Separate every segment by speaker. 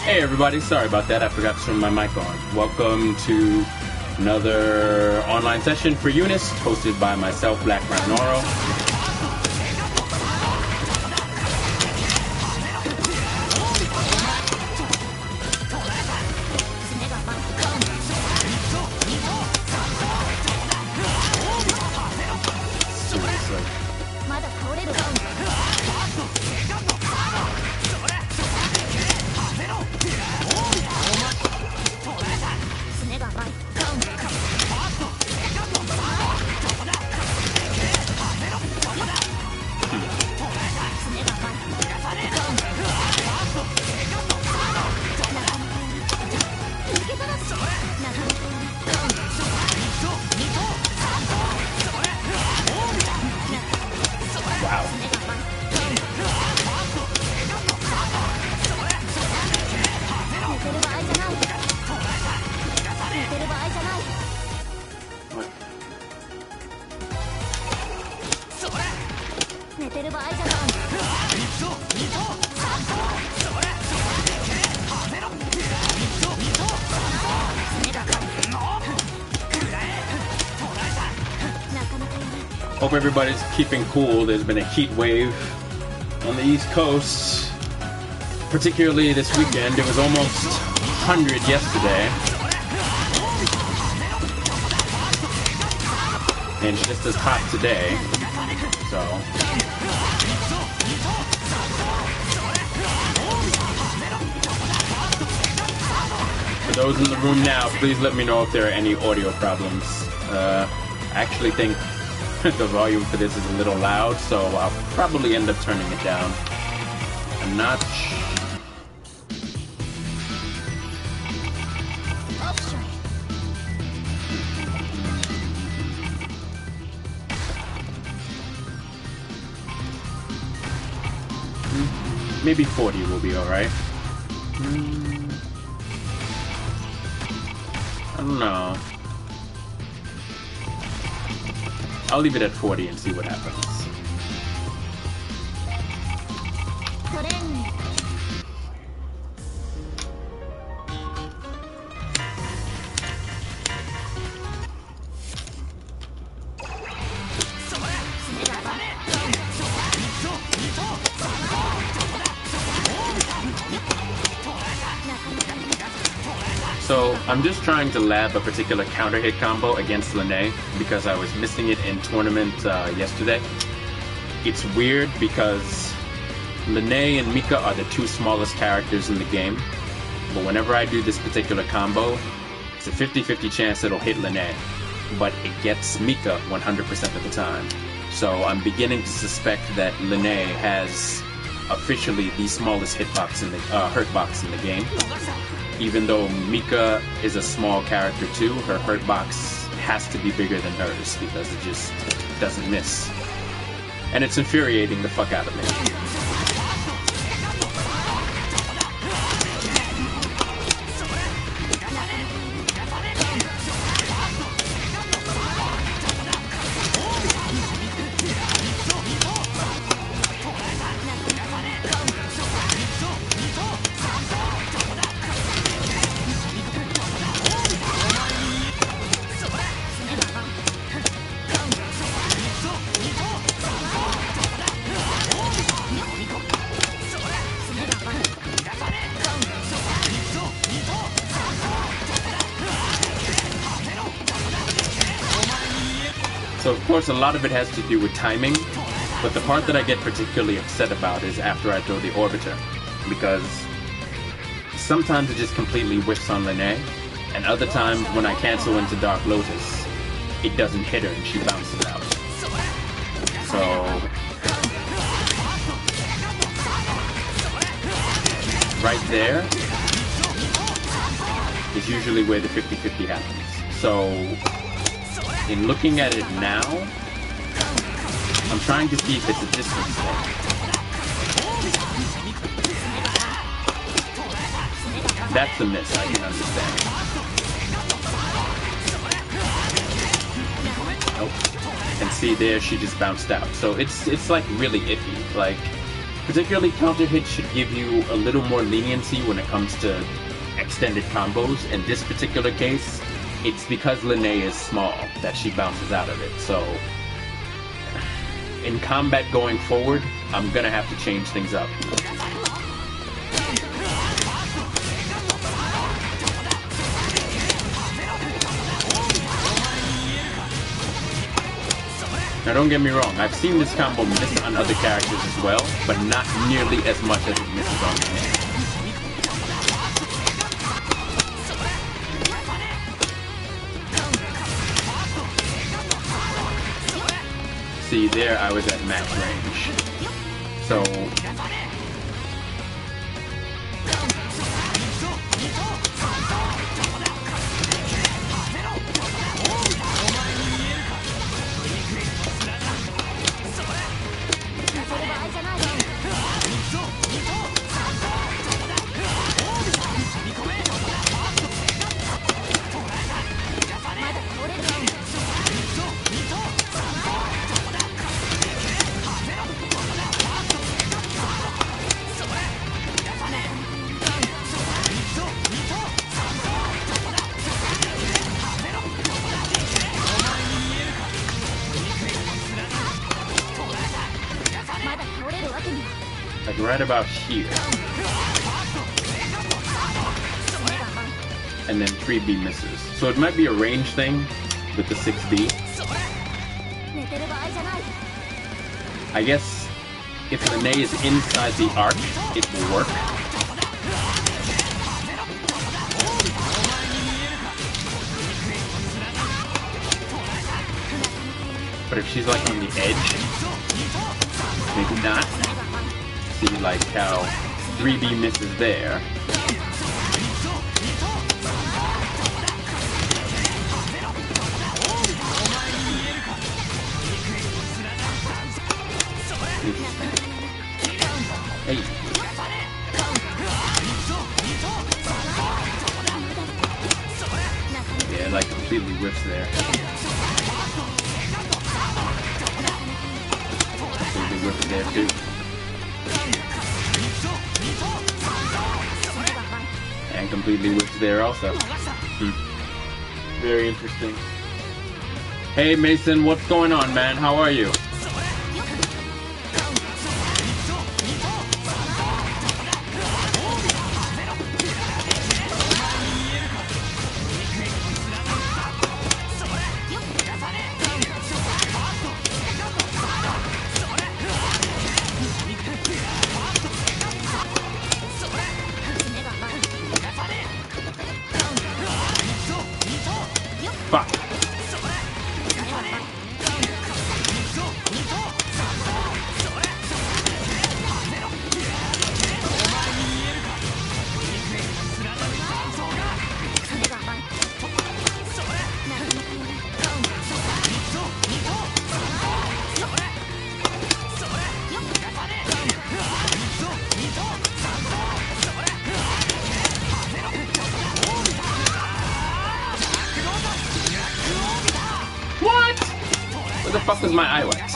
Speaker 1: Hey everybody, sorry about that, I forgot to turn my mic on. Welcome to another online session for UNIST, hosted by myself, Black Oro. Hope everybody's keeping cool. There's been a heat wave on the East Coast, particularly this weekend. It was almost 100 yesterday. And it's just as hot today. So for those in the room now, please let me know if there are any audio problems. I actually think the volume for this is a little loud, so I'll probably end up turning it down a notch. Maybe 40 will be alright. I don't know. I'll leave it at 40 and see what happens. So I'm just trying to lab a particular counter hit combo against Lene because I was missing it in tournament yesterday. It's weird because Lene and Mika are the two smallest characters in the game, but whenever I do this particular combo, it's a 50-50 chance it'll hit Lene, but it gets Mika 100% of the time. So I'm beginning to suspect that Lene has officially the smallest hitbox in the hurtbox in the game. Even though Mika is a small character too, her hurtbox has to be bigger than hers because it just doesn't miss. And it's infuriating the fuck out of me. So of course a lot of it has to do with timing, but the part that I get particularly upset about is after I throw the orbiter, because sometimes it just completely whiffs on Lene, and other times when I cancel into Dark Lotus, it doesn't hit her and she bounces out. So right there is usually where the 50-50 happens. So in looking at it now, I'm trying to see if it's a distance thing. That's a miss, I can understand. Nope. And see there, she just bounced out. So it's like really iffy. Like, particularly counter hits should give you a little more leniency when it comes to extended combos. In this particular case, it's because Lene is small that she bounces out of it. So in combat going forward, I'm gonna have to change things up. Now don't get me wrong, I've seen this combo miss on other characters as well, but not nearly as much as it misses on me. See, there I was at max range. So like right about here. And then 3B misses. So it might be a range thing with the 6B. I guess if Lene is inside the arc, it will work. But if she's like on the edge, maybe not. See, like how 3B misses there. Hey. Yeah, like completely whiffs there. Completely whiffs there too. And completely whiffs there also. Very interesting. Hey Mason, what's going on, man? How are you? Fuck. Where the fuck is my IWAX?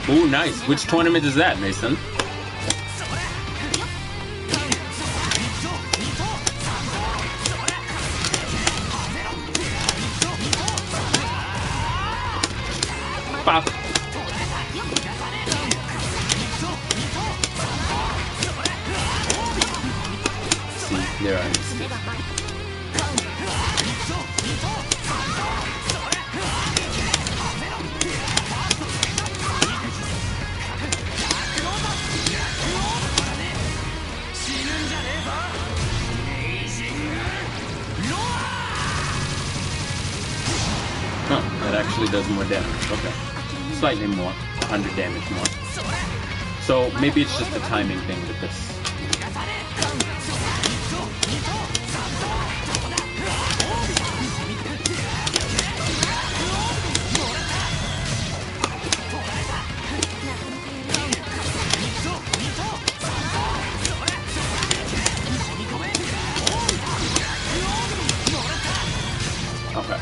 Speaker 1: Ooh, nice. Which tournament is that, Mason? Pop. See, there I missed it. Huh, that actually does more damage. Okay. Slightly more. 100 damage more. So maybe it's just a timing thing with this. Okay.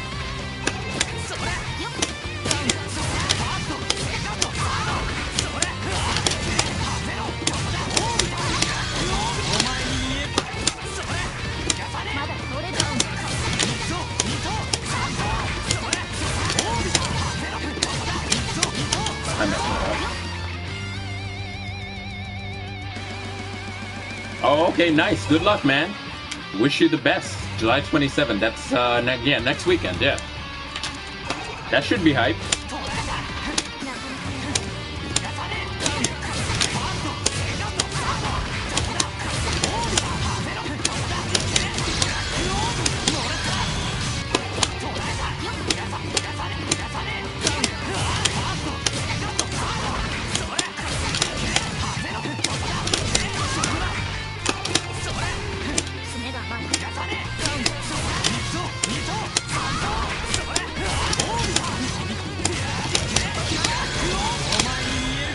Speaker 1: I messed it up. Oh, okay, nice. Good luck, man. Wish you the best. July 27th. That's next weekend. Yeah, that should be hype.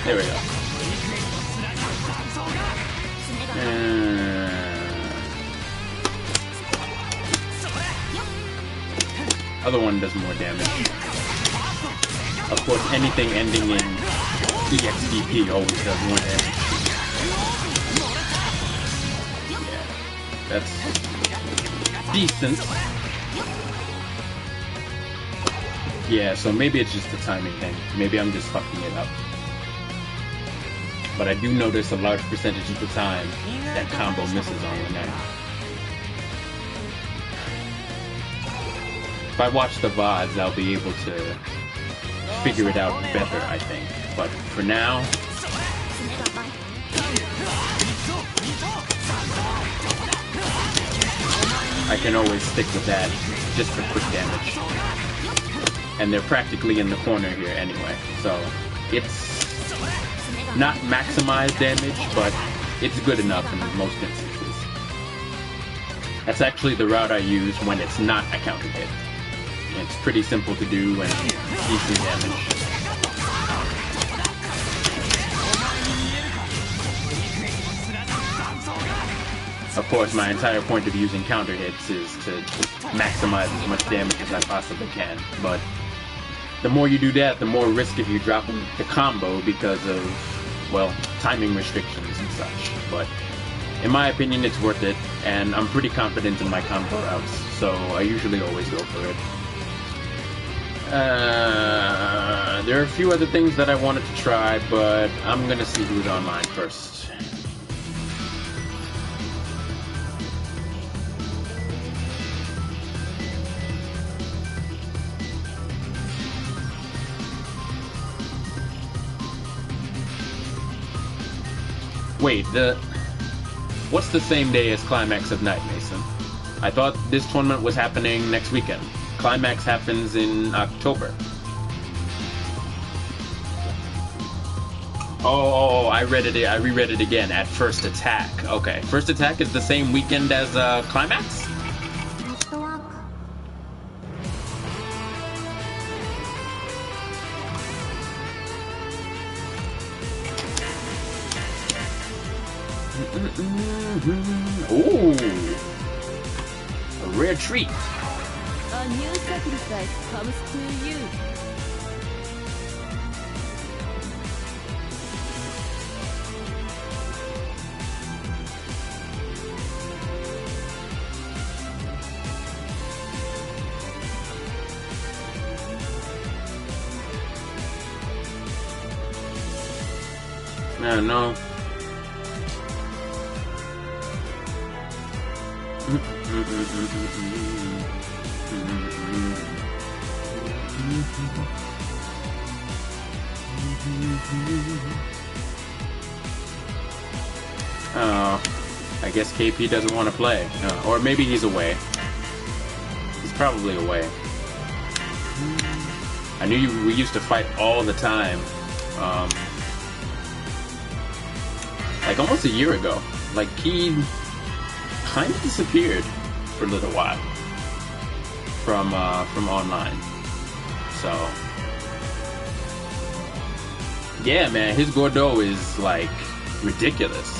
Speaker 1: There we go. Other one does more damage. Of course, anything ending in EXDP always does more damage. Yeah, that's decent. Yeah, so maybe it's just a timing thing. Maybe I'm just fucking it up. But I do notice a large percentage of the time that combo misses on Lene. If I watch the VODs, I'll be able to figure it out better, I think. But for now, I can always stick with that just for quick damage. And they're practically in the corner here anyway, so it's not maximized damage, but it's good enough in most instances. That's actually the route I use when it's not a counter hit. It's pretty simple to do and decent damage. Of course, my entire point of using counter hits is to maximize as much damage as I possibly can, but the more you do that, the more risk of you dropping the combo because of, well, timing restrictions and such. But in my opinion, it's worth it, and I'm pretty confident in my combo routes, so I usually always go for it. There are a few other things that I wanted to try, but I'm gonna see who's online first. Wait, what's the same day as Climax of Night, Mason? I thought this tournament was happening next weekend. Climax happens in October. Oh, I reread it again at First Attack. Okay, First Attack is the same weekend as Climax? Ooh, a rare treat.
Speaker 2: A new sacrifice comes to you.
Speaker 1: No. Oh, I guess KP doesn't want to play. Or maybe he's away. He's probably away. I knew we used to fight all the time. Like almost a year ago. Like he kind of disappeared for a little while from online. So yeah, man, his Gordeau is like ridiculous.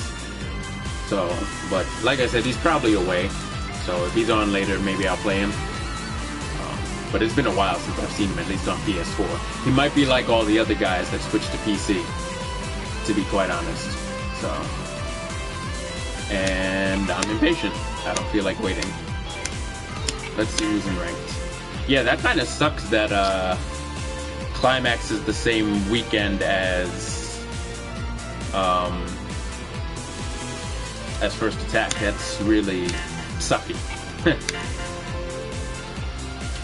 Speaker 1: So, but like I said, he's probably away. So if he's on later, maybe I'll play him. But it's been a while since I've seen him, at least on PS4. He might be like all the other guys that switched to PC, to be quite honest. So, and I'm impatient. I don't feel like waiting. Let's see who's in ranked. Yeah, that kind of sucks that Climax is the same weekend as First Attack. That's really sucky.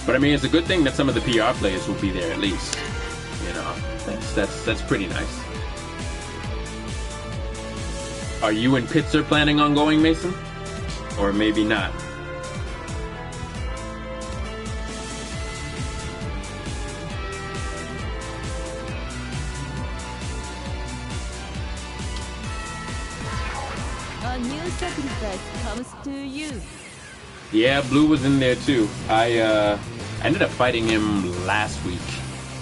Speaker 1: But I mean, it's a good thing that some of the PR players will be there at least. You know, that's pretty nice. Are you and Pitzer planning on going, Mason? Or maybe not?
Speaker 2: A new sacrifice comes to you.
Speaker 1: Yeah, Blue was in there too. I ended up fighting him last week,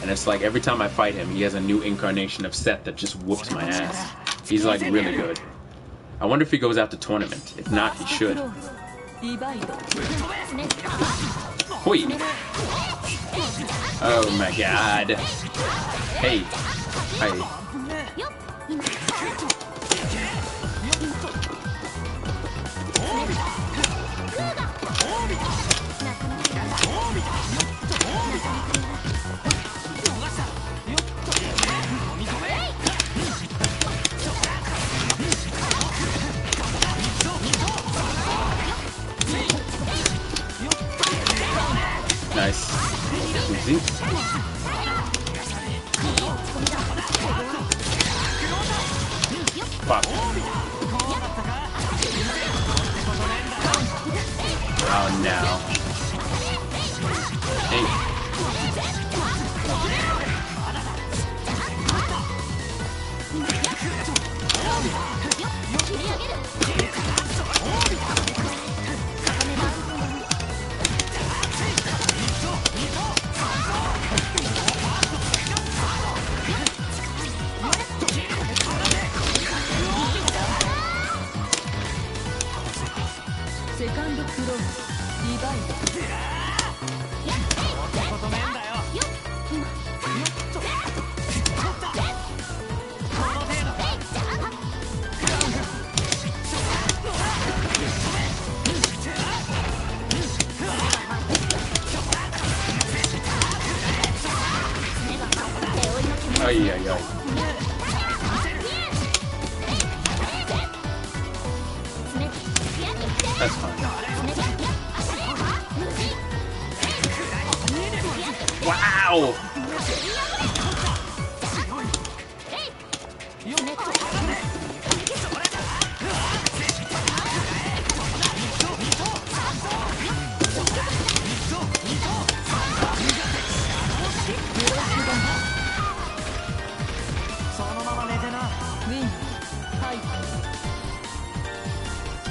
Speaker 1: and it's like every time I fight him, he has a new incarnation of Seth that just whoops my ass. He's like really good. I wonder if he goes out to tournament. If not, he should. Hoi. Oh my god. Hey. Hey. Nice. Easy. Fuck. Oh no. Hey. Ay, ay, ay. That's fine. Wow!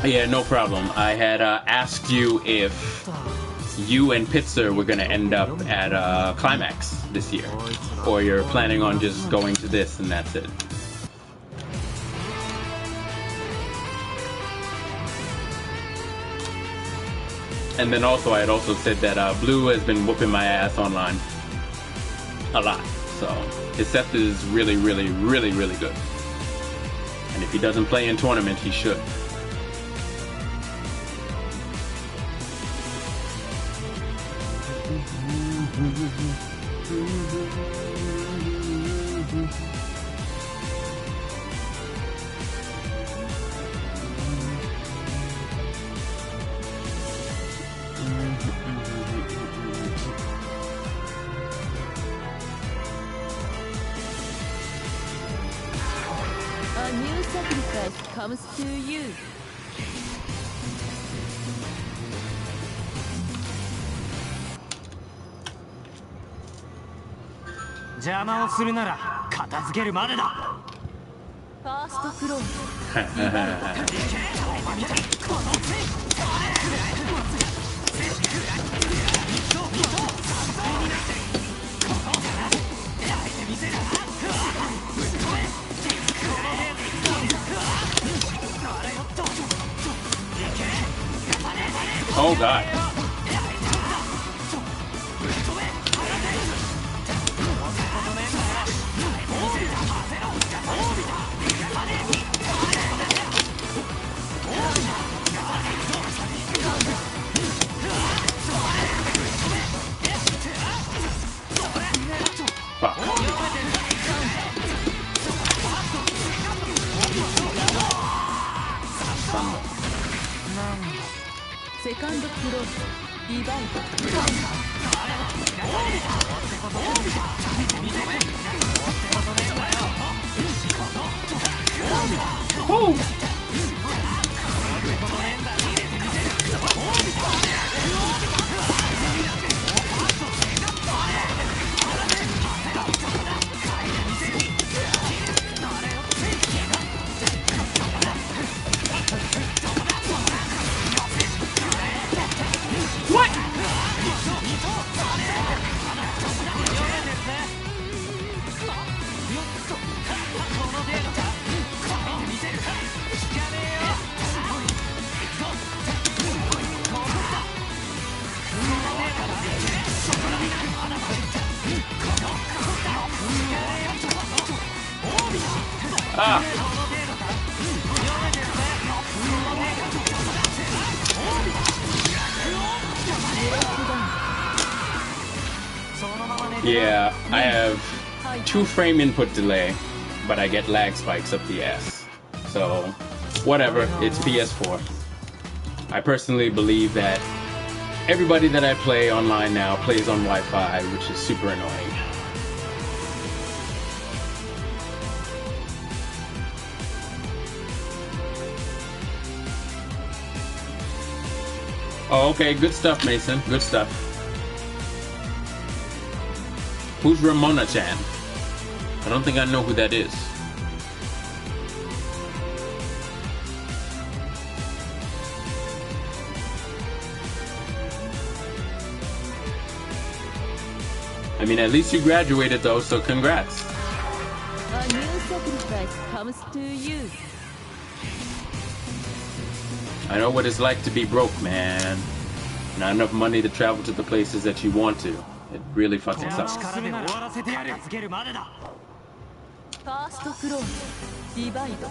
Speaker 1: Yeah, no problem. I had asked you if you and Pitzer were going to end up at Climax this year, or you're planning on just going to this and that's it. And then also, I had also said that Blue has been whooping my ass online a lot. So his Seth is really, really, really, really good. And if he doesn't play in tournament, he should.
Speaker 2: new sacrifice comes to you.
Speaker 3: 邪魔をするなら片付けるまでだ。
Speaker 2: ファーストクローズ。
Speaker 1: Oh god. Fuck.
Speaker 2: セカンドクローズ。リバイド。
Speaker 1: Oh. What? Ah. Yeah, I have 2-frame input delay, but I get lag spikes up the ass. So, whatever, it's PS4. I personally believe that everybody that I play online now plays on Wi-Fi, which is super annoying. Oh, okay, good stuff, Mason. Good stuff. Who's Ramona-chan? I don't think I know who that is. I mean, at least you graduated though, so congrats.
Speaker 2: A new sacrifice comes to you.
Speaker 1: I know what it's like to be broke, man. Not enough money to travel to the places that you want to. It really fucking sucks.
Speaker 2: ファーストクローズ。リバイド。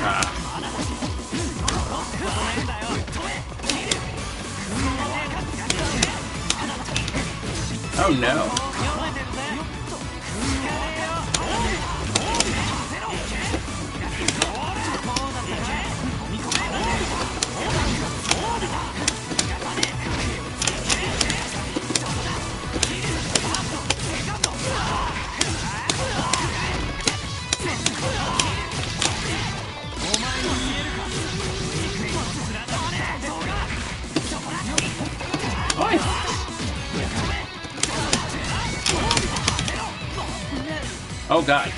Speaker 1: Ah. Oh no. Oh god.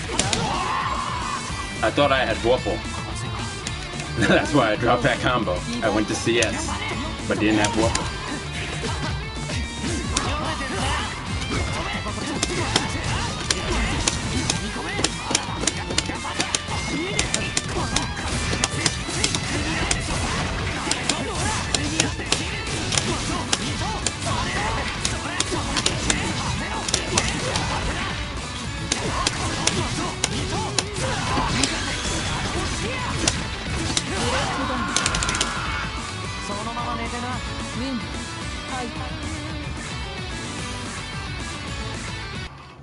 Speaker 1: I thought I had Waffle. That's why I dropped that combo. I went to CS, but didn't have Waffle.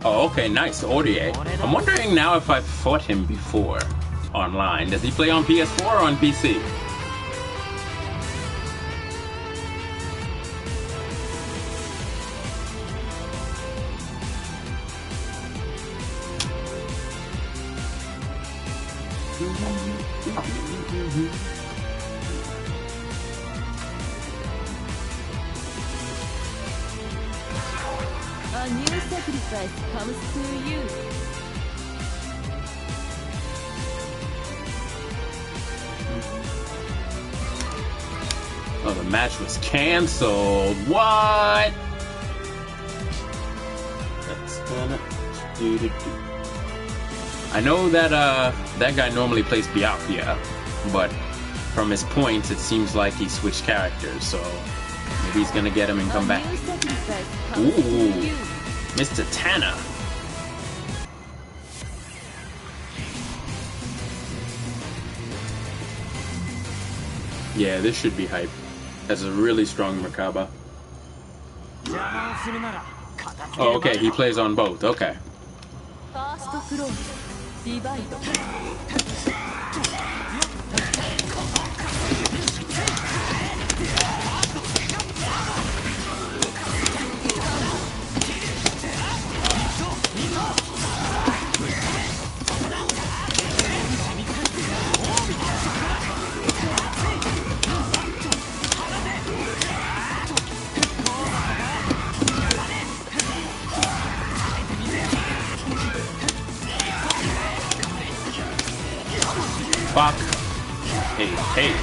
Speaker 1: Oh, okay, nice. Audier. I'm wondering now if I've fought him before online. Does he play on PS4 or on PC?
Speaker 2: A new sacrifice comes to you.
Speaker 1: Oh, the match was canceled. What? That's gonna do. I know that that guy normally plays Byakuya, but from his points, it seems like he switched characters. So maybe he's gonna get him and come back. Ooh, Mr. Tanner. Yeah, this should be hype. That's a really strong Merkaba. Oh, okay, he plays on both. Okay. Fuck. Hey, hey.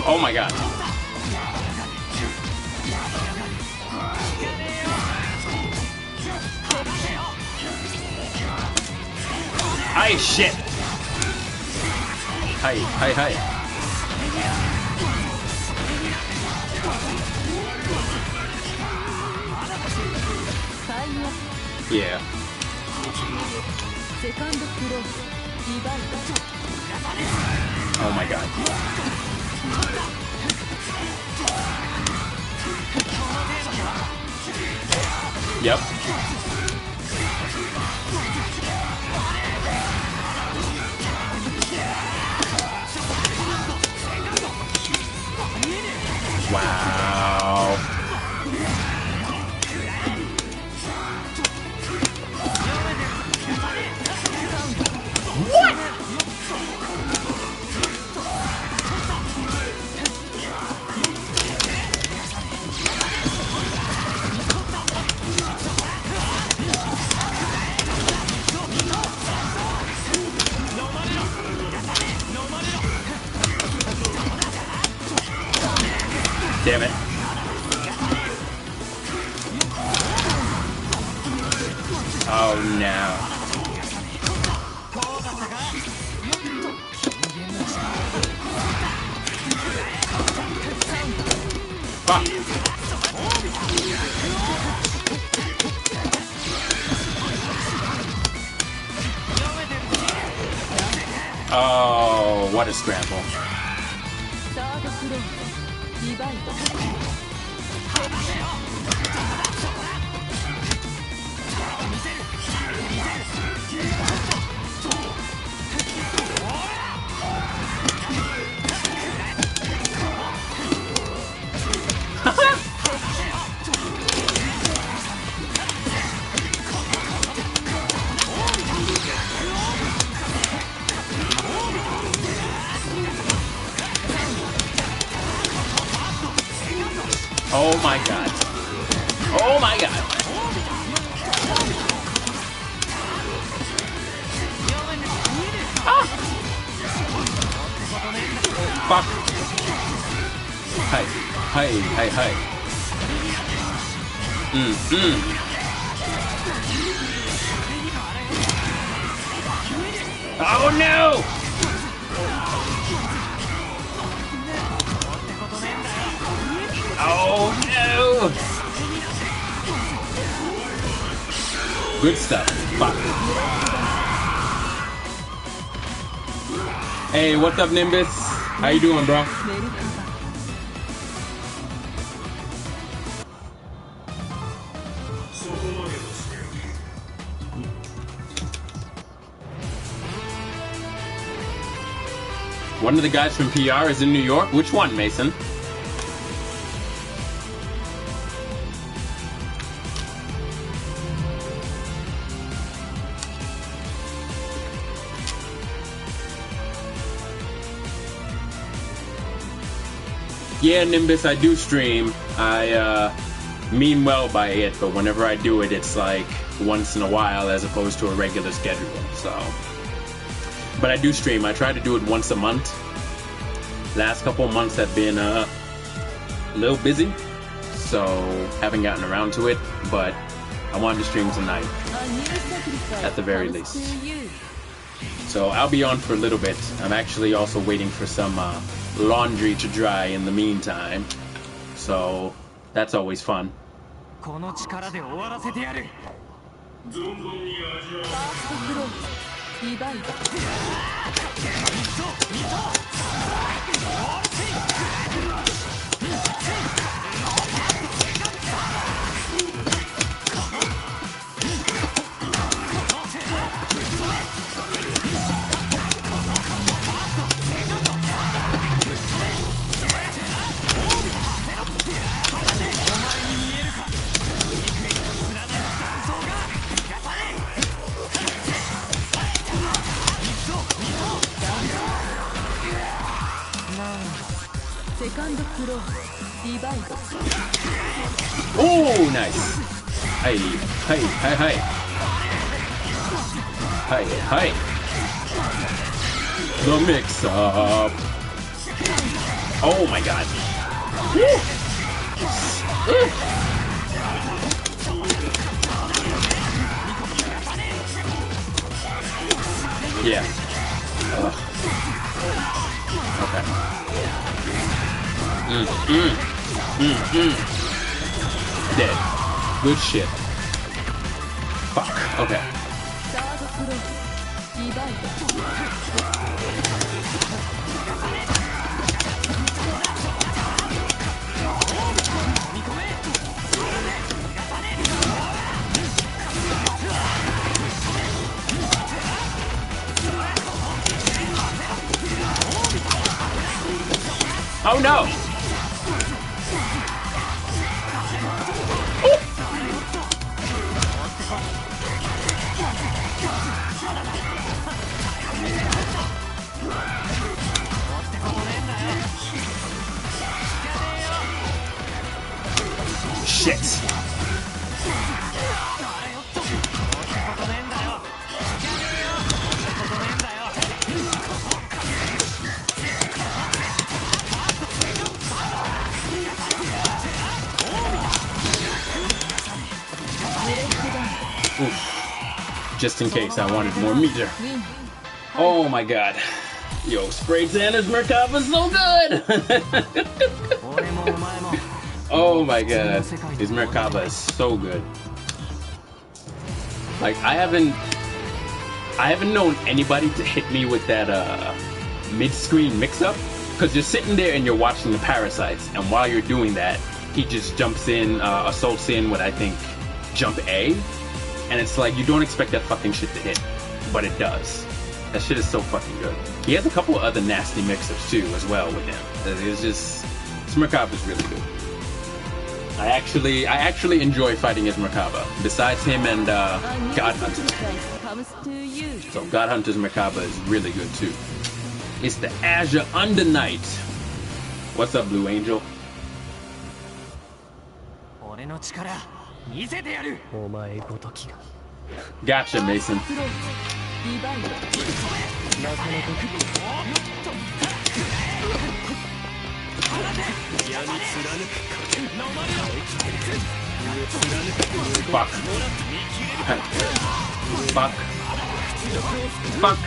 Speaker 1: Oh my god. Hi, shit. Hi, hi, hi. Yeah. Oh my god. Yep. Wow. What? Damn it. Oh no. Fuck. Oh, what a scramble. Oh my god. Oh my god. Ah! Fuck. Hi. Hi. Hi. Hi. Oh no! Oh no! Good stuff. Fuck. Hey, what's up, Nimbus? How you doing, bro? One of the guys from PR is in New York. Which one, Mason? Yeah, Nimbus, I do stream. I mean well by it, but whenever I do it, it's like once in a while as opposed to a regular schedule. So, but I do stream. I try to do it once a month. Last couple of months have been a little busy, so haven't gotten around to it. But I wanted to stream tonight, at the very least. So I'll be on for a little bit. I'm actually also waiting for some laundry to dry in the meantime, so that's always fun. Oh, nice. Hey, hey, hey, hey. Hey, hey. The mix-up. Oh my god. Yeah. Okay. Dead. Good shit. Fuck. Okay. Oh no! Shit. Oof. Just in case I wanted more meter. Oh my god. Yo, Spray Tanner's Merkava's so good! Oh my god. His Merkava is so good. Like, I haven't known anybody to hit me with that mid-screen mix-up, because you're sitting there and you're watching the parasites, and while you're doing that, he just jumps in, assaults in what I think jump A, and it's like, you don't expect that fucking shit to hit, but it does. That shit is so fucking good. He has a couple other nasty mix-ups too, as well, with him. It's just, his Merkava is really good. I actually enjoy fighting as Merkava. Besides him and God Hunter. So God Hunter's Merkava is really good too. It's the AzureUnderNight. What's up, Blue Angel? Gotcha, Mason. Fuck. Fuck. Fuck.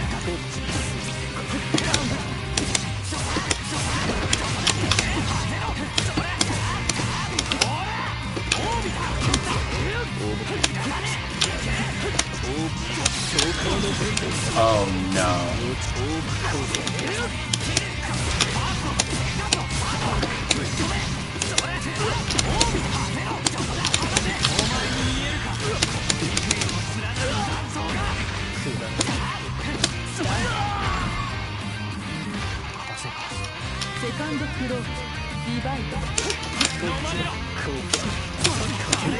Speaker 1: Oh no.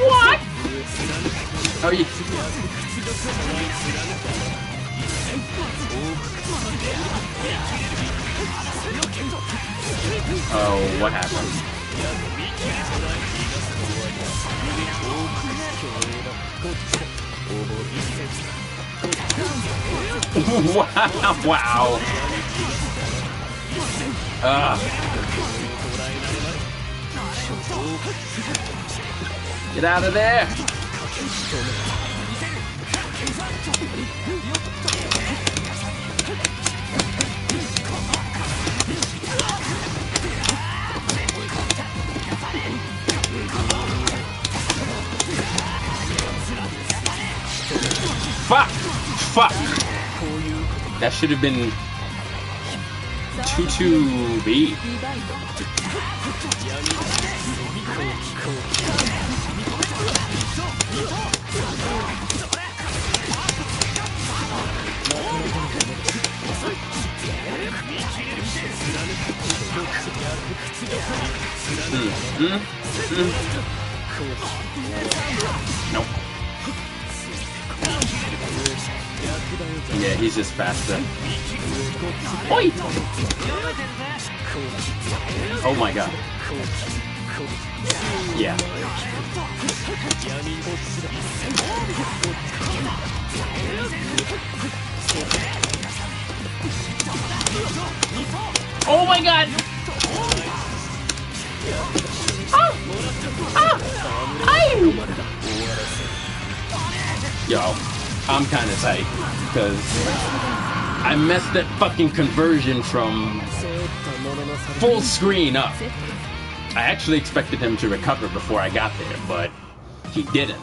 Speaker 1: What? Oh, you... Oh, what happened? Wow. Get out of there. Fuck! Fuck! That should have been 2-2-B. Nope. Yeah, he's just faster. Oi! Oh my god. Yeah. Oh my god! Oh! Ah! Yo, I'm kind of tight because I messed that fucking conversion from full screen up. I actually expected him to recover before I got there, but he didn't.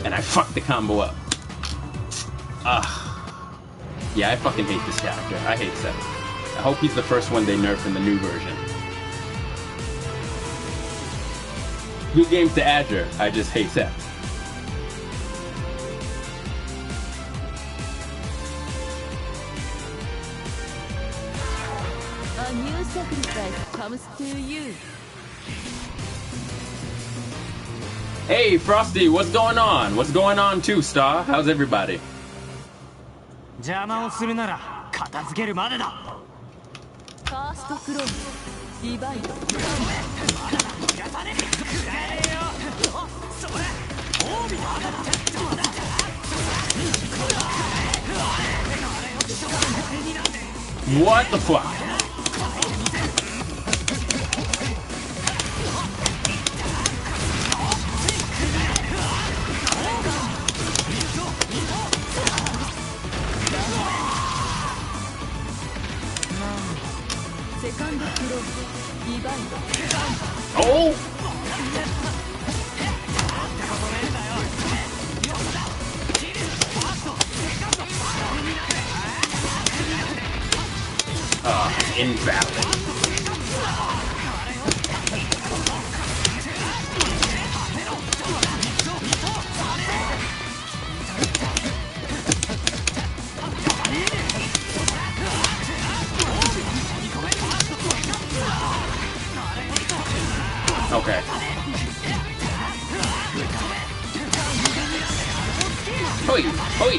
Speaker 1: And I fucked the combo up. Yeah, I fucking hate this character. I hate Seth. I hope he's the first one they nerf in the new version. Good games to Azure. I just hate Seth.
Speaker 2: A new sacrifice comes to you.
Speaker 1: Hey, Frosty, what's going on? What's going on too, Star? How's everybody?
Speaker 3: 邪魔をするなら片付けるまでだ。
Speaker 2: ファーストクローズ、ディバイド。
Speaker 1: What the fuck? Oh! Invalid. Okay. Hoi! Hoi!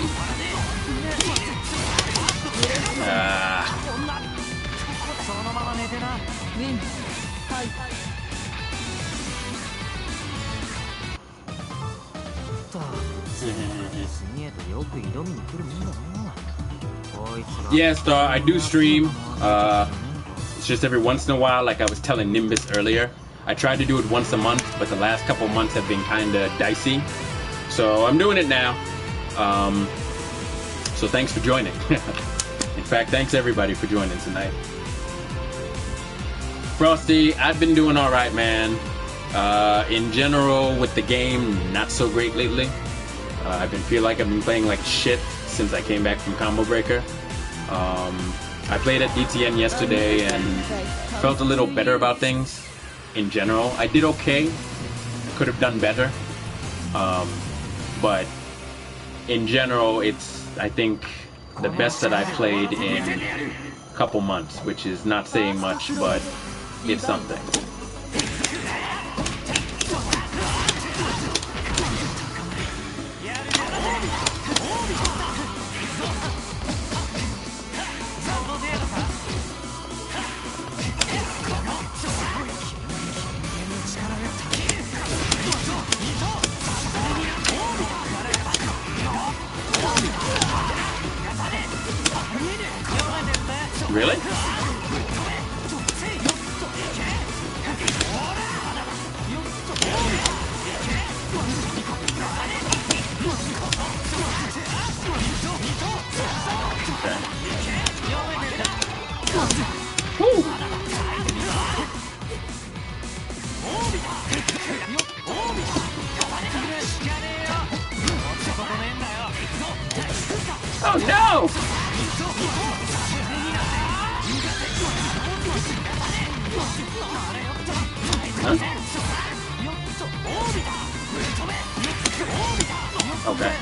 Speaker 1: Yeah, Star, I do stream. It's just every once in a while, like I was telling Nimbus earlier. I tried to do it once a month, but the last couple months have been kind of dicey. So I'm doing it now. So thanks for joining. In fact, thanks everybody for joining tonight. Frosty, I've been doing all right, man. In general, with the game, not so great lately. I've been playing like shit since I came back from Combo Breaker. I played at DTN yesterday and felt a little better about things in general. I did okay. Could have done better. But in general, it's, I think, the best that I've played in a couple months, which is not saying much, but it's something. Really? Oh no! Huh? Okay.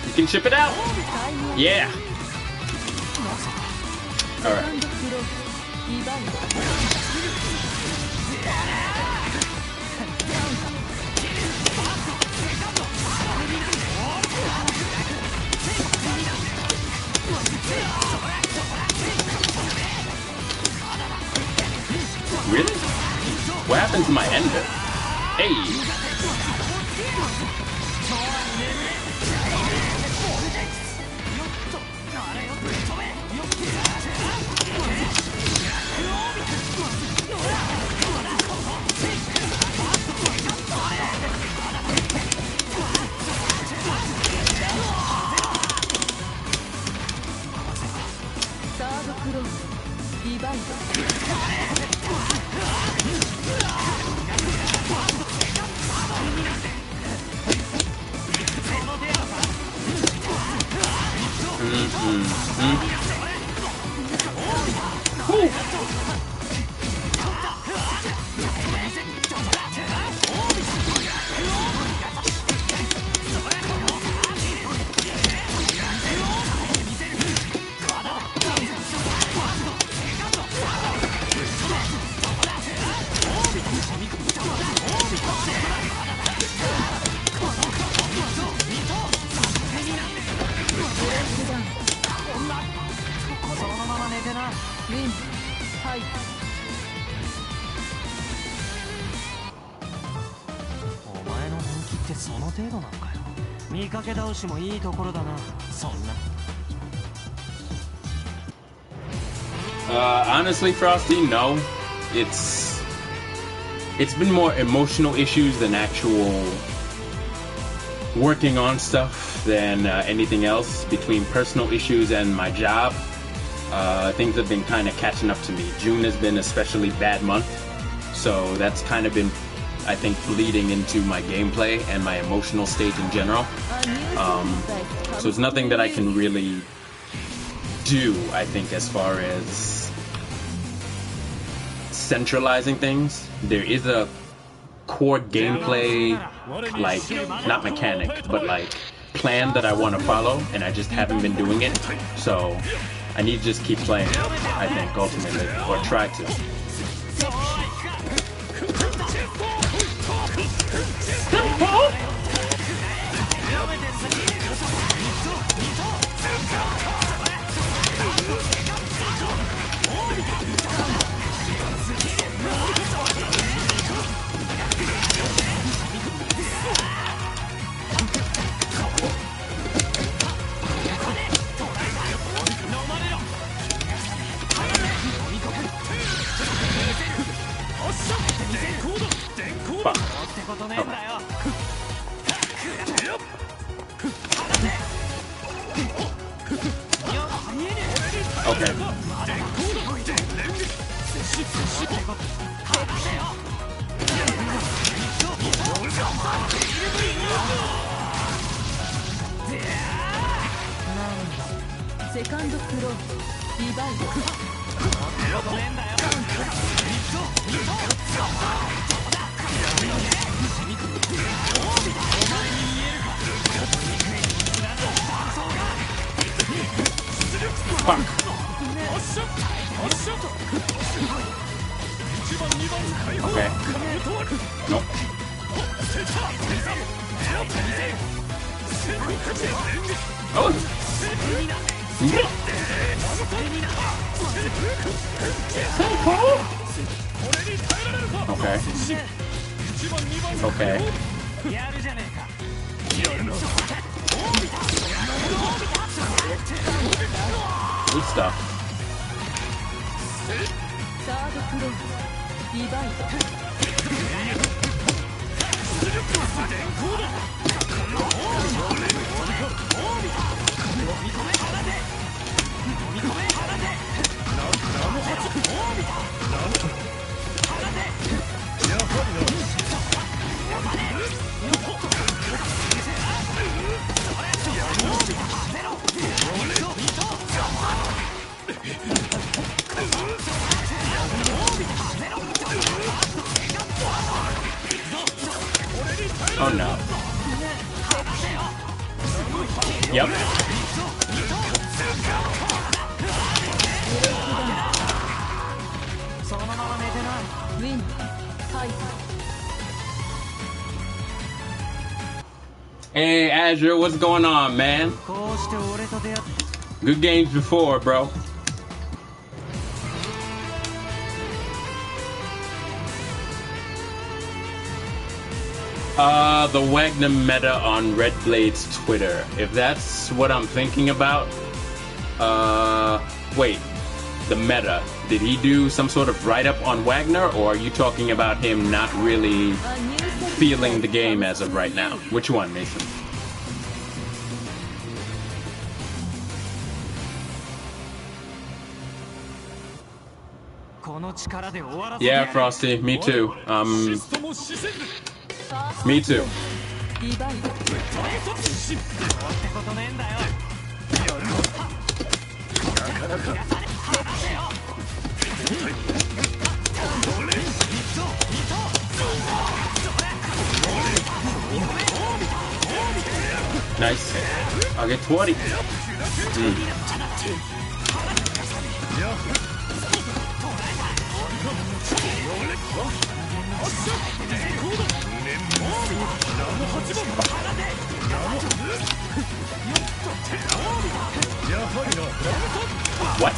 Speaker 1: You can ship it out? Yeah. Alright. Really? What happened to my ender? Hey! Honestly, Frosty, no. It's been more emotional issues than actual working on stuff than anything else. Between personal issues and my job, things have been kind of catching up to me. June has been an especially bad month, so that's kind of been, I think, bleeding into my gameplay and my emotional state in general. So it's nothing that I can really do, I think, as far as centralizing things. There is a core gameplay, like, not mechanic, but like plan that I want to follow, and I just haven't been doing it. So I need to just keep playing it, I think, ultimately, or try to. Fuck. Okay. Okay.
Speaker 2: Second floor. Divide.
Speaker 1: Fuck. Okay. Nope. Oh. Okay. Okay. Good stuff.
Speaker 2: Third floor. Divide.
Speaker 1: Oh no. Yep.
Speaker 2: Win. Fight.
Speaker 1: Hey Azure, what's going on, man? Good games before, bro. The Wagner meta on Red Blade's Twitter. If that's what I'm thinking about, wait, the meta. Did he do some sort of write-up on Wagner, or are you talking about him not really feeling the game as of right now? Which one, Mason? Yeah, Frosty, me too. Me too. Nice. I'll get 20. What?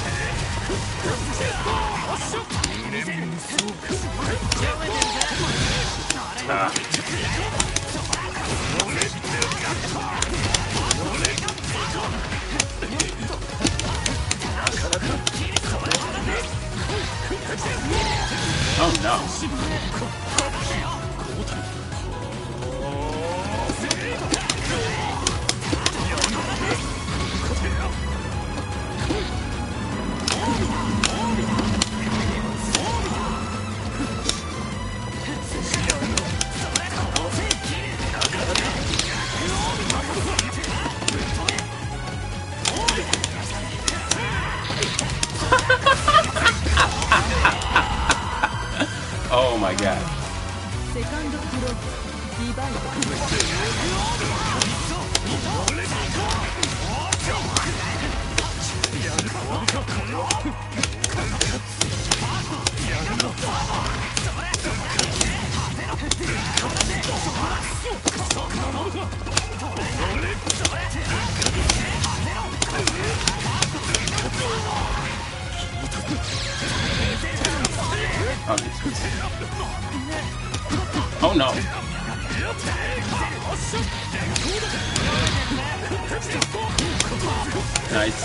Speaker 1: Oh no. Oh my god.
Speaker 2: Second floor. Divide.
Speaker 1: Oh no. Nice.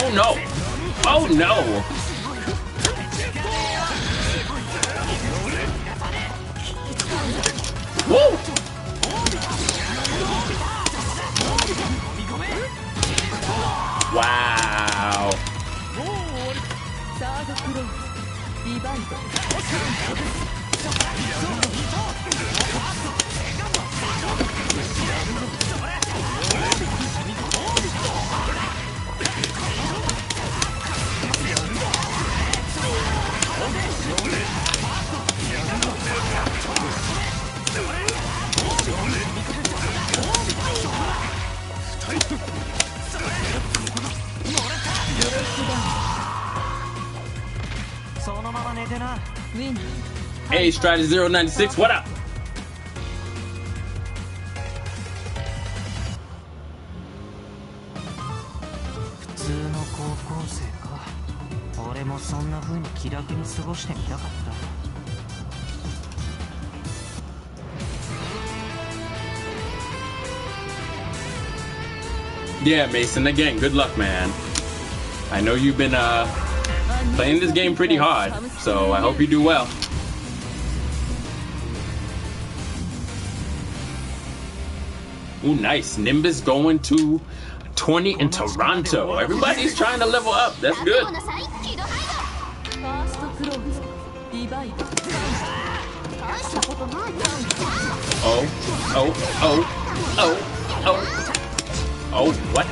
Speaker 1: Oh no! Oh no! Woo! Wow! Hey, Strider 096, what up?
Speaker 3: 普通の高校生か。俺もそんな風に気楽に過ごしてみたかった。
Speaker 1: Yeah, Mason, again, good luck, man. I know you've been playing this game pretty hard, so I hope you do well. Ooh, nice. Nimbus going to 20 in Toronto. Everybody's trying to level up. That's good. Oh, oh, oh, oh, oh. Oh, what?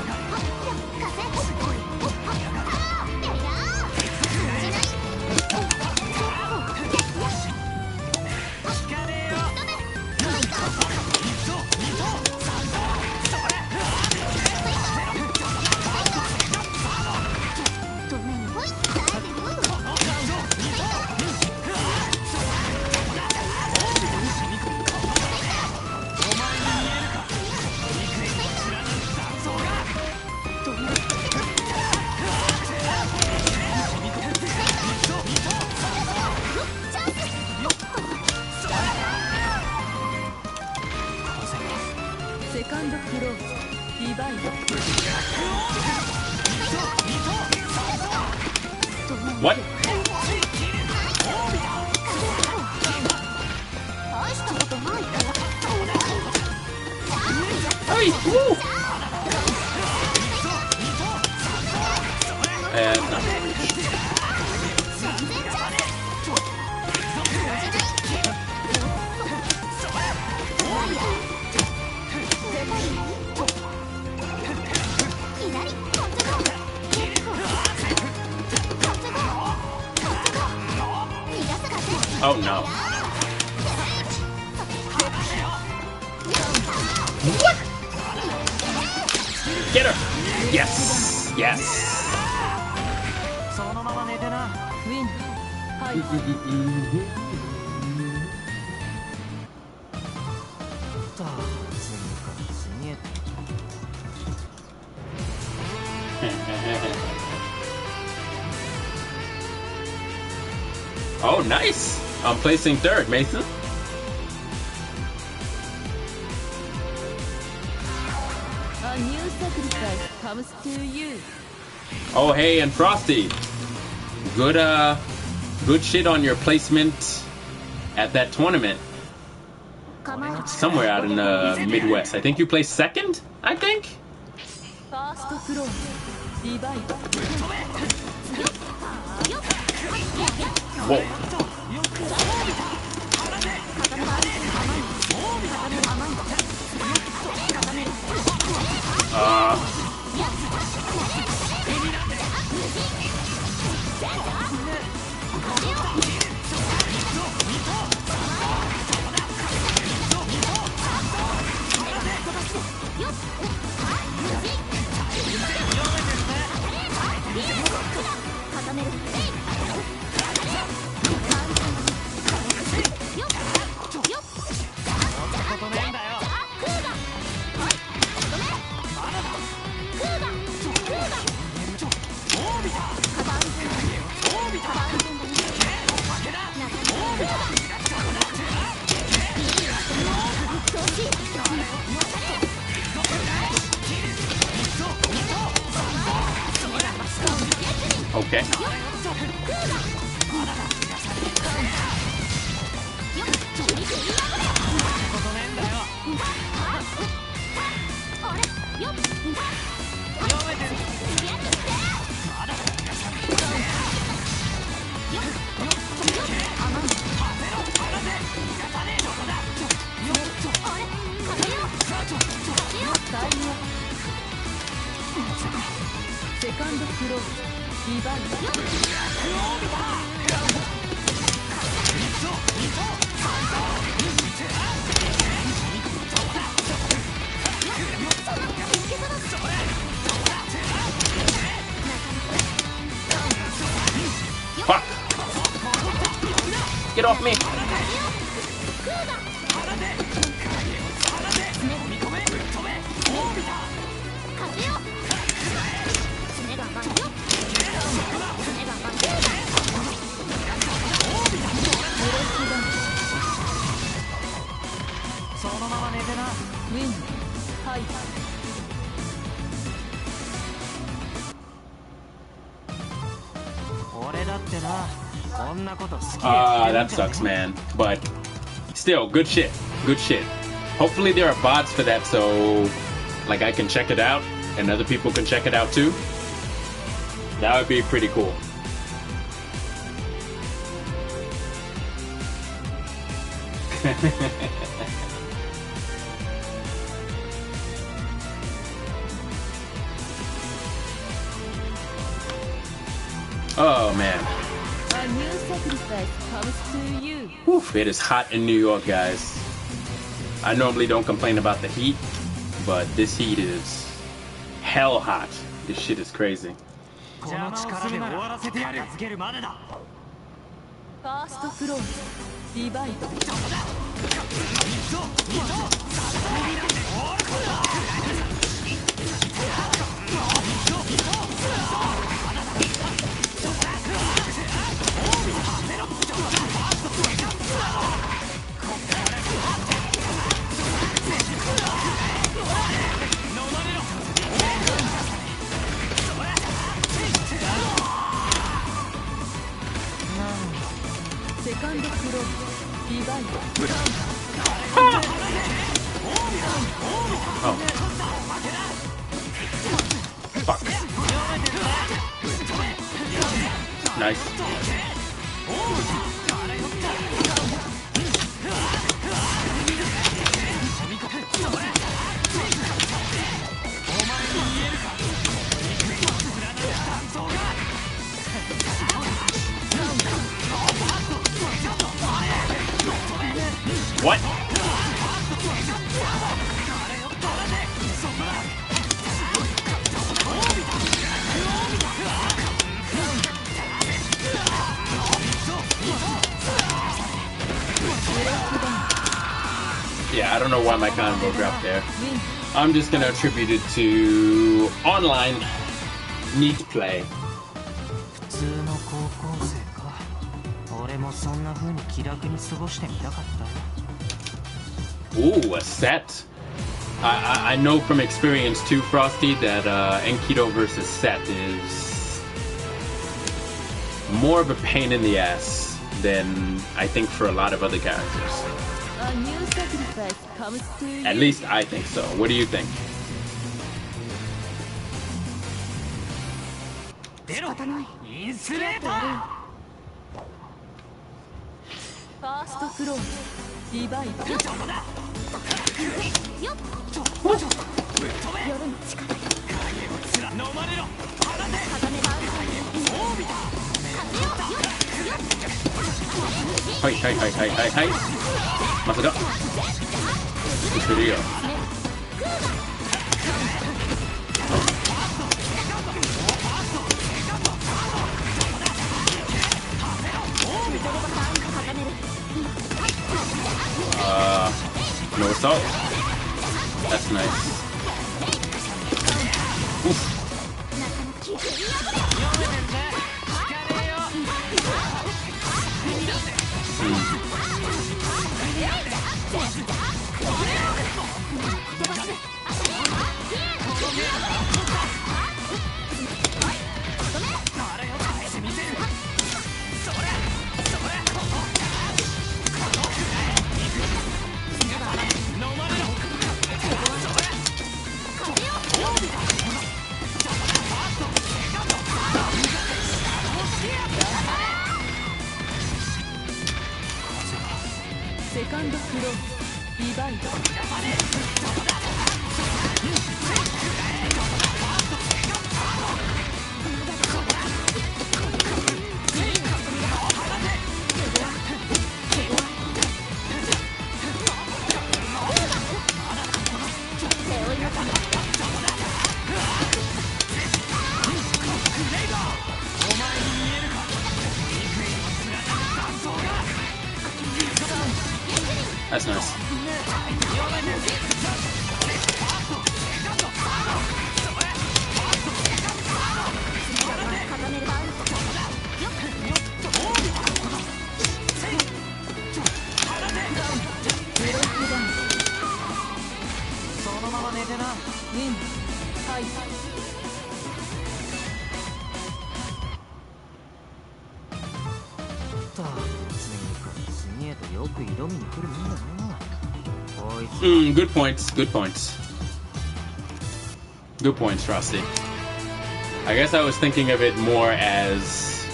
Speaker 1: What? Hey, woo! And oh no. What? Get her! Yes! Yes! Oh, nice! I'm placing third, Mason.
Speaker 2: A new sacrifice comes to you.
Speaker 1: Oh, hey, and Frosty. Good, good shit on your placement at that tournament. Somewhere out in the Midwest. I think you placed second, I think? Whoa. Okay. Fuck! Get off me! That sucks, man. But still, good shit. Good shit. Hopefully there are bots for that, so like I can check it out and other people can check it out too. That would be pretty cool. Oh man.
Speaker 2: A new sacrifice comes to you.
Speaker 1: Whew, it is hot in New York, guys. I normally don't complain about the heat, but this heat is hell hot. This shit is crazy.
Speaker 2: First floor, divide. Second floor, divide.
Speaker 1: Oh. Fuck. Nice. What? Yeah, I don't know why my combo dropped there. I'm just gonna attribute it to online neat play. Ooh, a set. I know from experience too, Frosty, that Enkido versus Seth is more of a pain in the ass than I think for a lot of other characters.
Speaker 2: A new sacrifice comes to you.
Speaker 1: At least I think so. What do you think?
Speaker 2: First floor, divide.
Speaker 1: はいはいはいはいはいはい。まさか。後ろよ。No assault. That's nice. Oof.
Speaker 2: バイト
Speaker 1: That's nice. Good points. Good points. Good points, Frosty. I guess I was thinking of it more as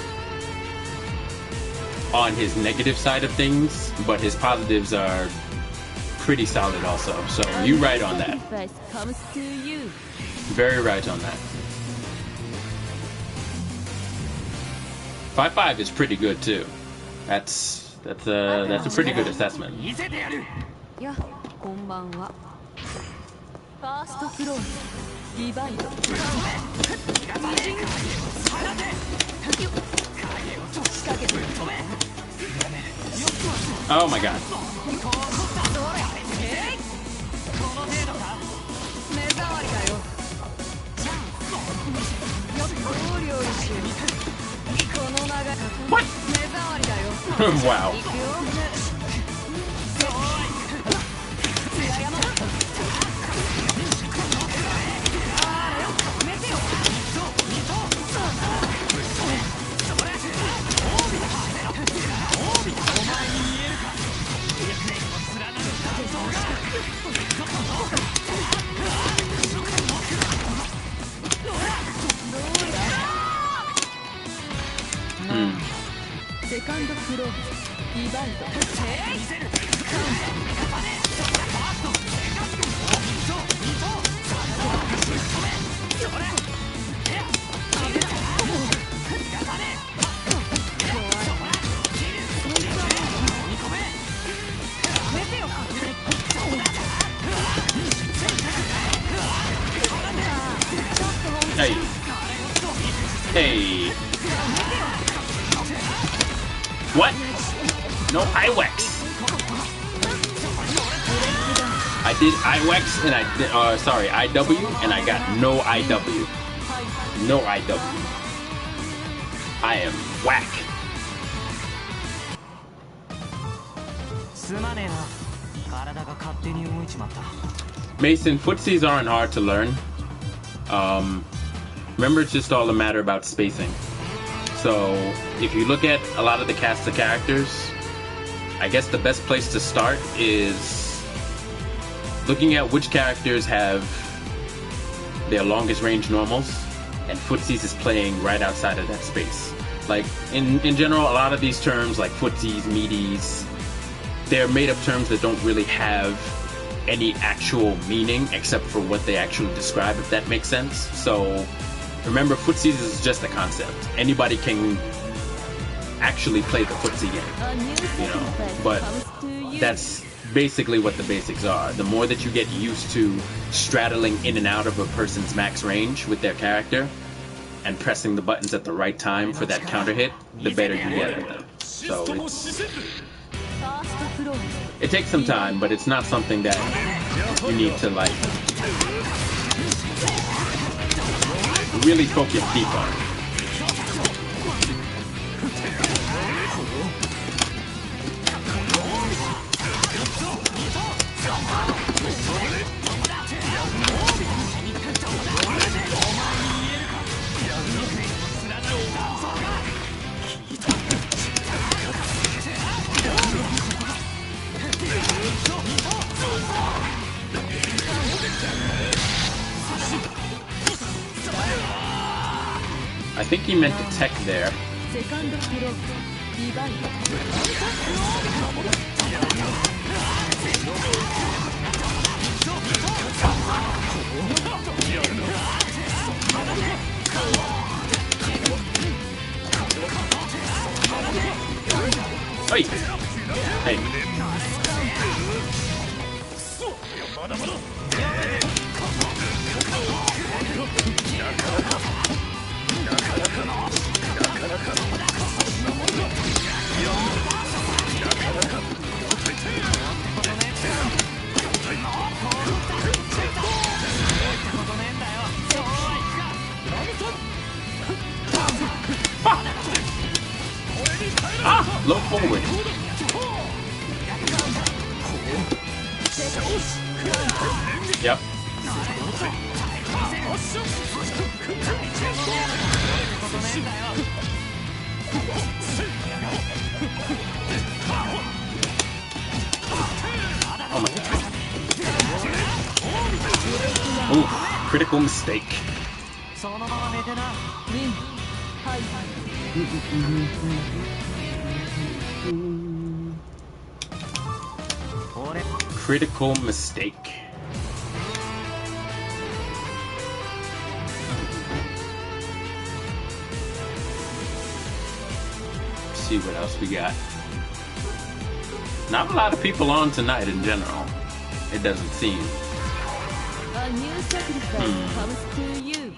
Speaker 1: on his negative side of things, but his positives are pretty solid also. So you're right on that.
Speaker 2: Comes to you.
Speaker 1: Very right on that. 5-5 is pretty good too. That's a pretty good assessment.
Speaker 2: やこんばんはファーストフローディバイド
Speaker 1: Oh my god.
Speaker 2: 目障りだよよくお料理しこの流れ
Speaker 1: What?
Speaker 2: 目障りだよ
Speaker 1: Wow.
Speaker 2: 行くよ セカンドフローディバイド
Speaker 1: Hey. Hey. What? No IWEX. I did IWEX and I did, sorry, IW and I got no IW. No IW. I am whack. Mason, footsies aren't hard to learn. Remember, it's just all a matter about spacing. So if you look at a lot of the cast of characters, I guess the best place to start is looking at which characters have their longest range normals, and footsies is playing right outside of that space. Like in general, a lot of these terms like footsies, meaties, they're made up terms that don't really have any actual meaning except for what they actually describe, if that makes sense. So remember, footsies is just a concept. Anybody can actually play the footsie game, you know, but that's basically what the basics are. The more that you get used to straddling in and out of a person's max range with their character and pressing the buttons at the right time for that counter hit, the better you get at them. So it takes some time, but it's not something that you need to like really focus deep on. I think he meant to tech there. Ah! Low forward. Yep. Oh my god. Ooh, critical mistake. Critical mistake. Let's see what else we got. Not a lot of people on tonight in general. It doesn't seem.
Speaker 2: A new sacrifice comes to you.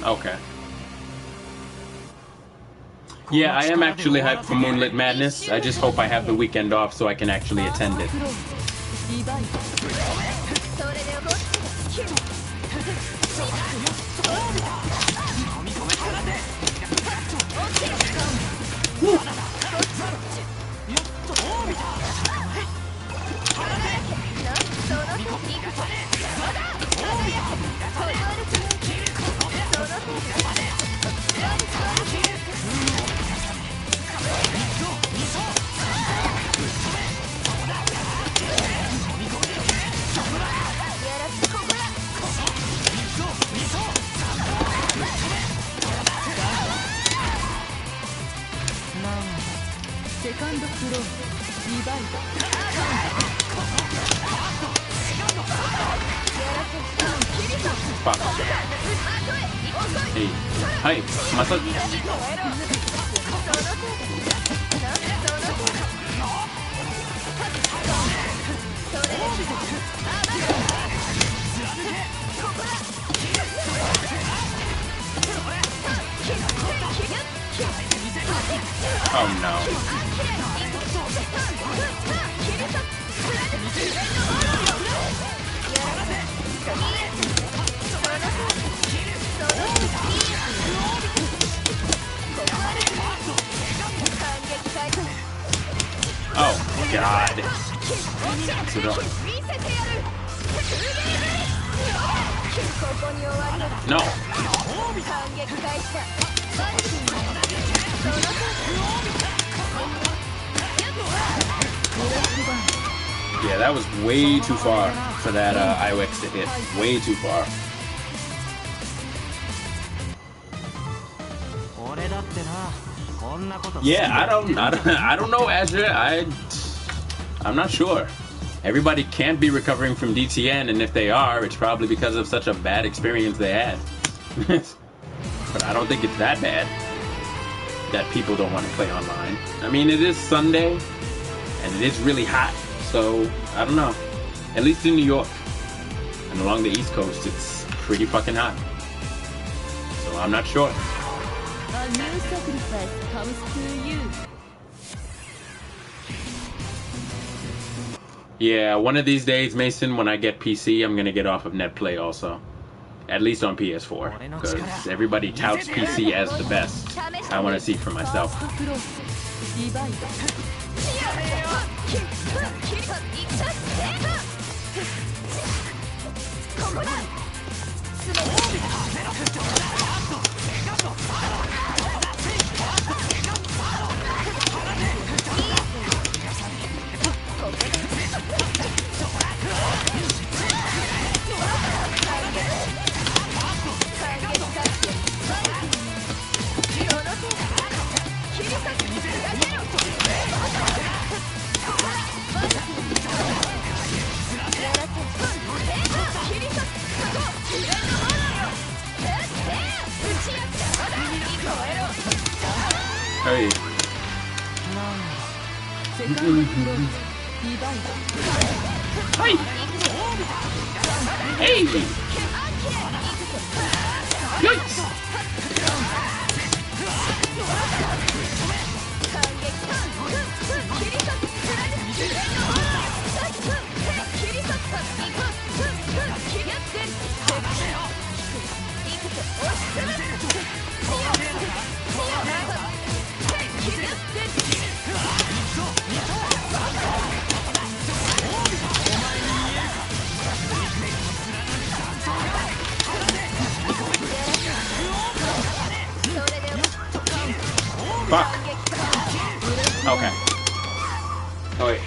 Speaker 1: Okay. Yeah, I am actually hyped for Moonlit Madness. I just hope I have the weekend off so I can actually attend it. Fuck. Hey. Hi. Masa. Oh no. Oh god. No. Yeah, that was way too far for that IOX to hit. Way too far. Yeah, I don't know, Azure. I'm not sure. Everybody can't be recovering from DTN, and if they are, it's probably because of such a bad experience they had. But I don't think it's that bad that people don't want to play online. I mean, it is Sunday, and it is really hot, so I don't know. At least in New York and along the East Coast, it's pretty fucking hot. So I'm not sure.
Speaker 2: A new sacrifice comes to you.
Speaker 1: Yeah, one of these days, Mason, when I get PC, I'm gonna get off of NetPlay also. At least on PS4, because everybody touts PC as the best. I want to see for myself. Hey! Hey! Yikes! Fuck. Okay. Oh wait.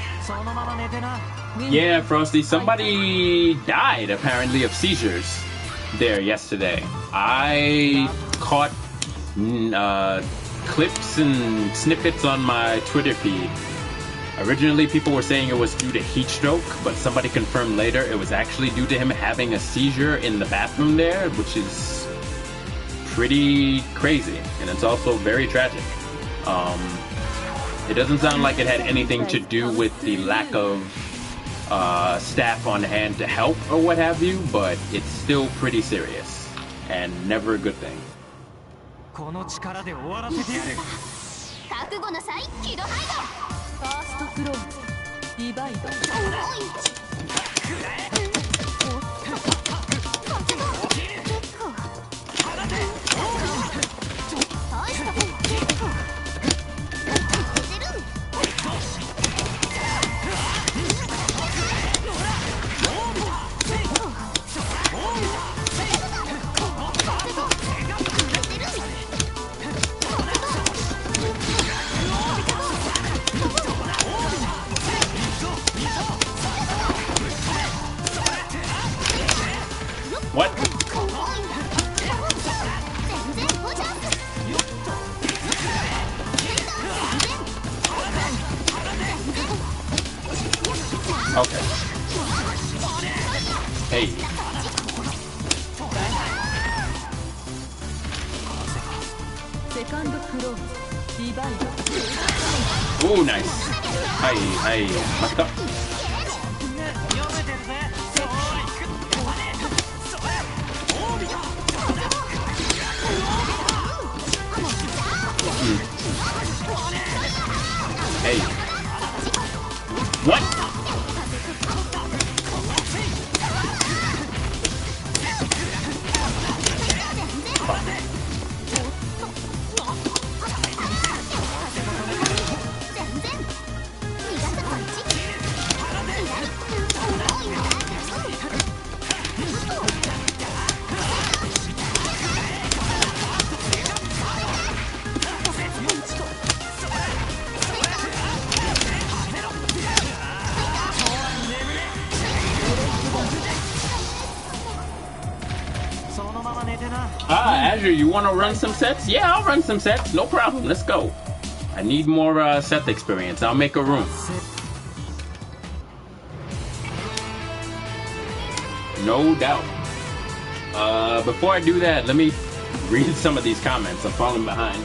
Speaker 1: Yeah, Frosty, somebody died apparently of seizures there yesterday. I caught clips and snippets on my Twitter feed. Originally, people were saying it was due to heat stroke, but somebody confirmed later it was actually due to him having a seizure in the bathroom there, which is pretty crazy, and it's also very tragic. It doesn't sound like it had anything to do with the lack of staff on hand to help or what have you, but it's still pretty serious and never a good thing. What? Okay. Hey. Oh, nice. Hi, fucked up. Hey. What? Azure, you want to run some sets? Yeah, I'll run some sets. No problem. Let's go. I need more Seth experience. I'll make a room. No doubt. Before I do that, let me read some of these comments. I'm falling behind.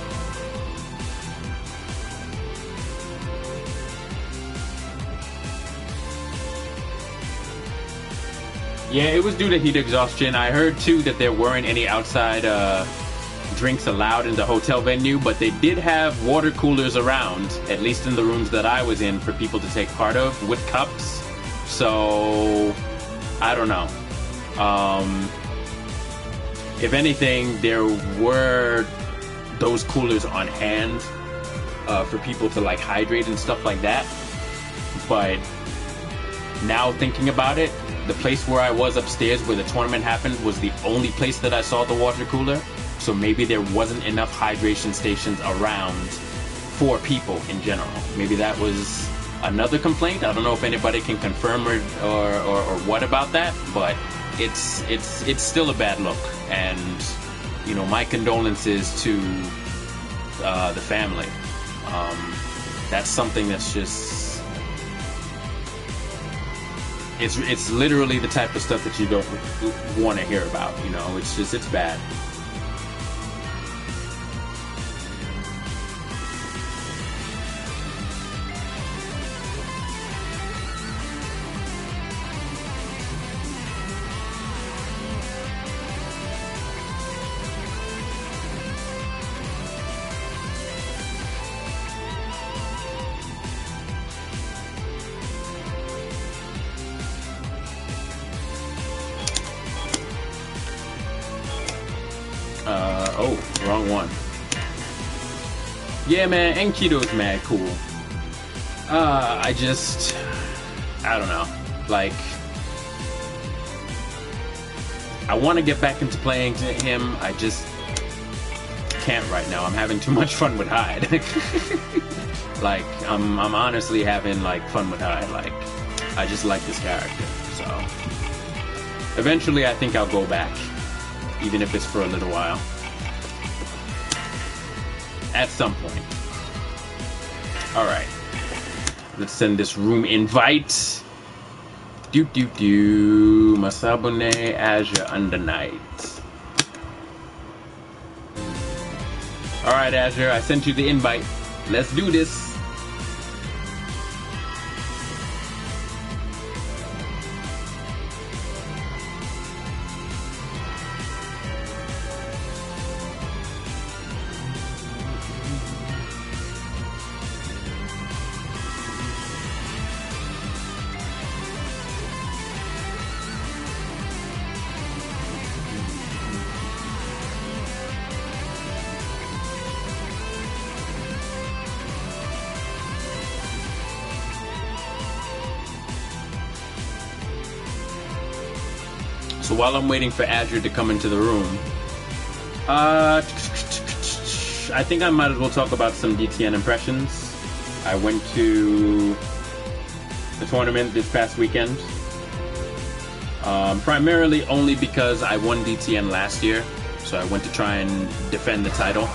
Speaker 1: Yeah, it was due to heat exhaustion. I heard, too, that there weren't any outside drinks allowed in the hotel venue, but they did have water coolers around, at least in the rooms that I was in, for people to take part of, with cups. So, I don't know. If anything, there were those coolers on hand for people to, like, hydrate and stuff like that. But now thinking about it, the place where I was upstairs where the tournament happened was the only place that I saw the water cooler. So maybe there wasn't enough hydration stations around for people in general. Maybe that was another complaint. I don't know if anybody can confirm or what about that, but it's still a bad look. And, you know, my condolences to the family. That's something that's just... It's literally the type of stuff that you don't want to hear about, you know. It's bad. won. Yeah, man, Enkidu's mad cool. I don't know. Like, I want to get back into playing him. I just can't right now. I'm having too much fun with Hyde. Like, I'm honestly having like fun with Hyde. Like, I just like this character. So eventually, I think I'll go back, even if it's for a little while. At some point. All right. Let's send this room invite. Masabune AzureUnderNight. All right, Azure, I sent you the invite. Let's do this. So while I'm waiting for Azure to come into the room, I think I might as well talk about some DTN impressions. I went to the tournament this past weekend, primarily only because I won DTN last year, so I went to try and defend the title.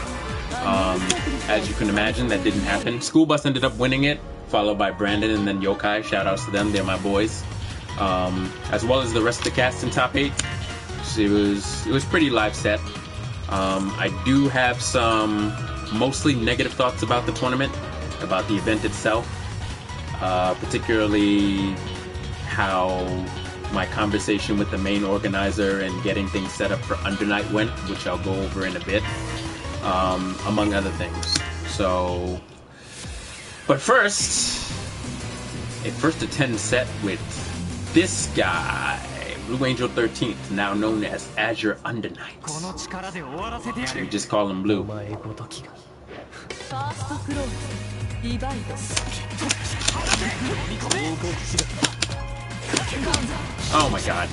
Speaker 1: As you can imagine, that didn't happen. School Bus ended up winning it, followed by Brandon and then Yokai. Shout outs to them, they're my boys. As well as the rest of the cast in top 8. So it was pretty live set. I do have some mostly negative thoughts about the tournament, about the event itself, particularly how my conversation with the main organizer and getting things set up for Undernight went, which I'll go over in a bit, among other things. So, but first, a first to 10 set with this guy, Blue Angel 13th, now known as AzureUnderNight. We just call him Blue. Oh my god.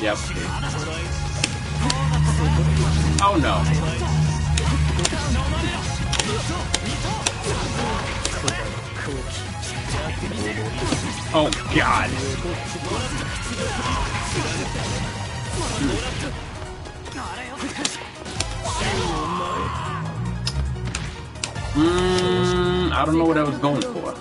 Speaker 1: Yep. Oh no. Oh god. I don't know what I was going for.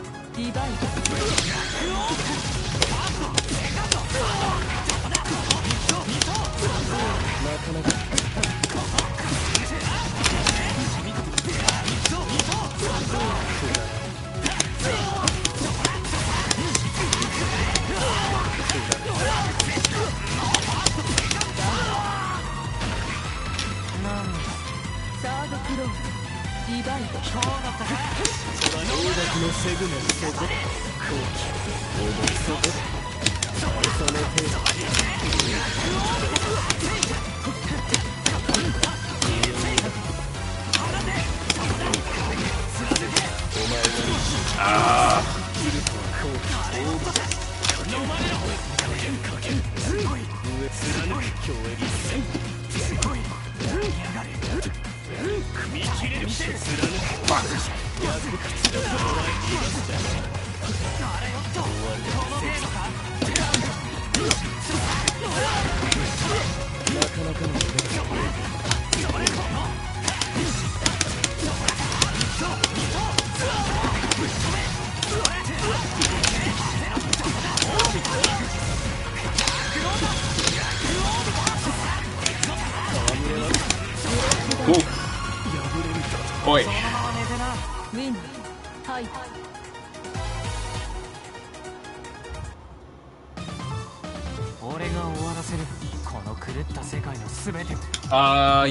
Speaker 1: Oi.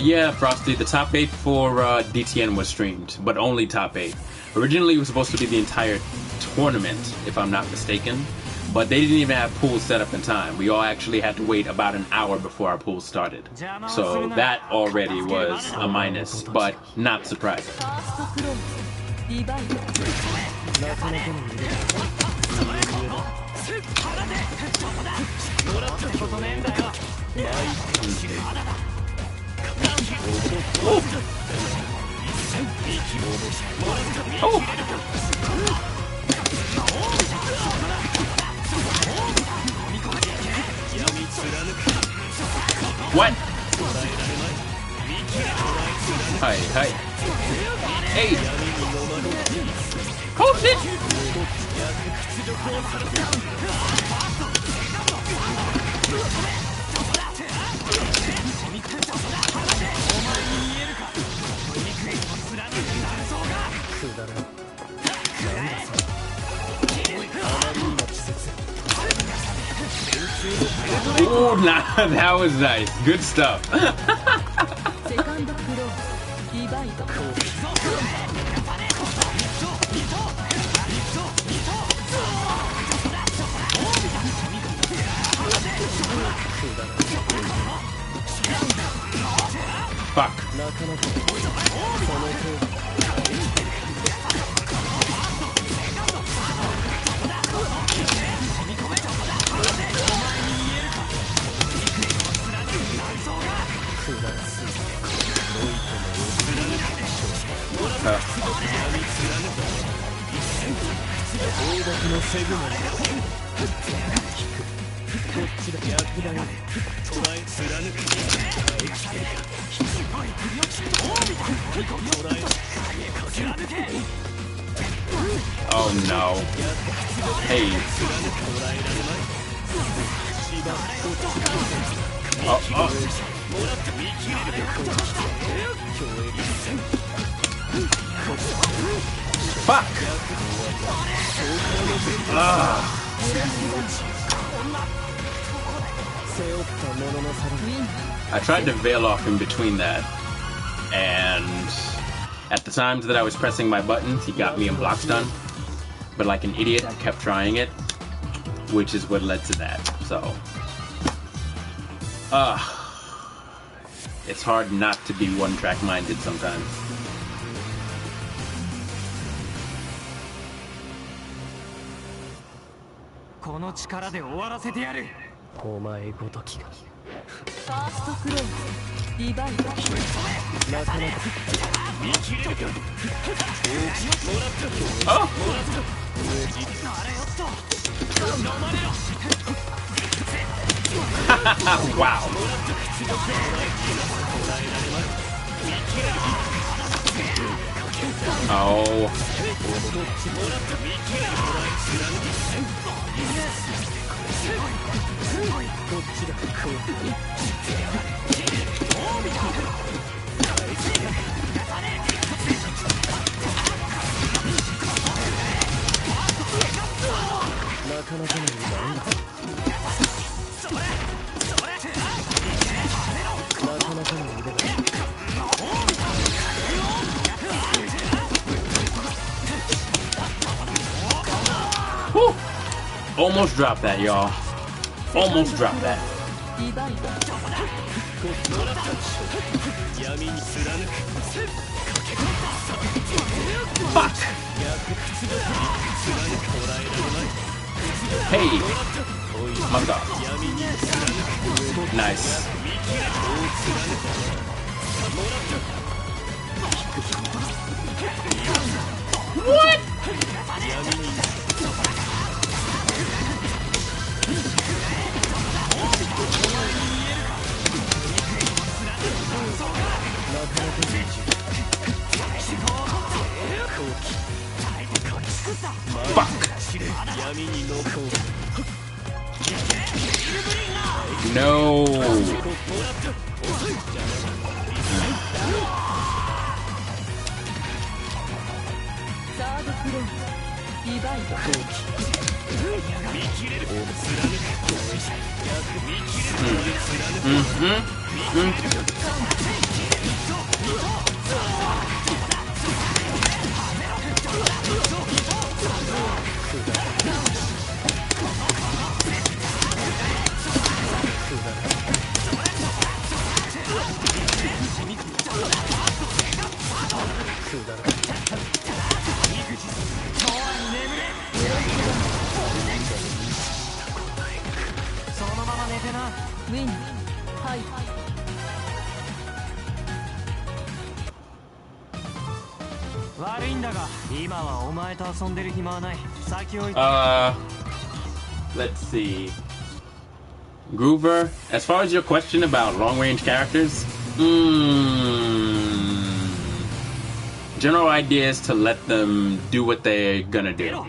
Speaker 1: Yeah, Frosty, the top 8 for DTN was streamed, but only top 8. Originally, it was supposed to be the entire tournament, if I'm not mistaken, but they didn't even have pools set up in time. We all actually had to wait about an hour before our pools started. So that already was a minus, but not surprising. Oh. What? Hi, hi. Hey! Oh shit! Oh, nah, that was nice. Good stuff. Fuck. Oh no. Hey. Oh, oh. Fuck. I tried to veil off in between that, and at the times that I was pressing my buttons, he got me in block stun. But like an idiot, I kept trying it, which is what led to that. So, it's hard not to be one-track minded sometimes. Oh! Wow. Oh. Whew. Almost dropped that, y'all. Almost dropped that. Fuck! Hey! My God. Nice. What? Fuck. No.
Speaker 2: ディバイド
Speaker 3: そのまま寝てな。
Speaker 2: ウィンはい。
Speaker 3: 悪いんだが今はお前と遊んでる暇はない。先を行って。
Speaker 1: Let's see. Groover, as far as your question about long-range characters, general idea is to let them do what they're gonna do.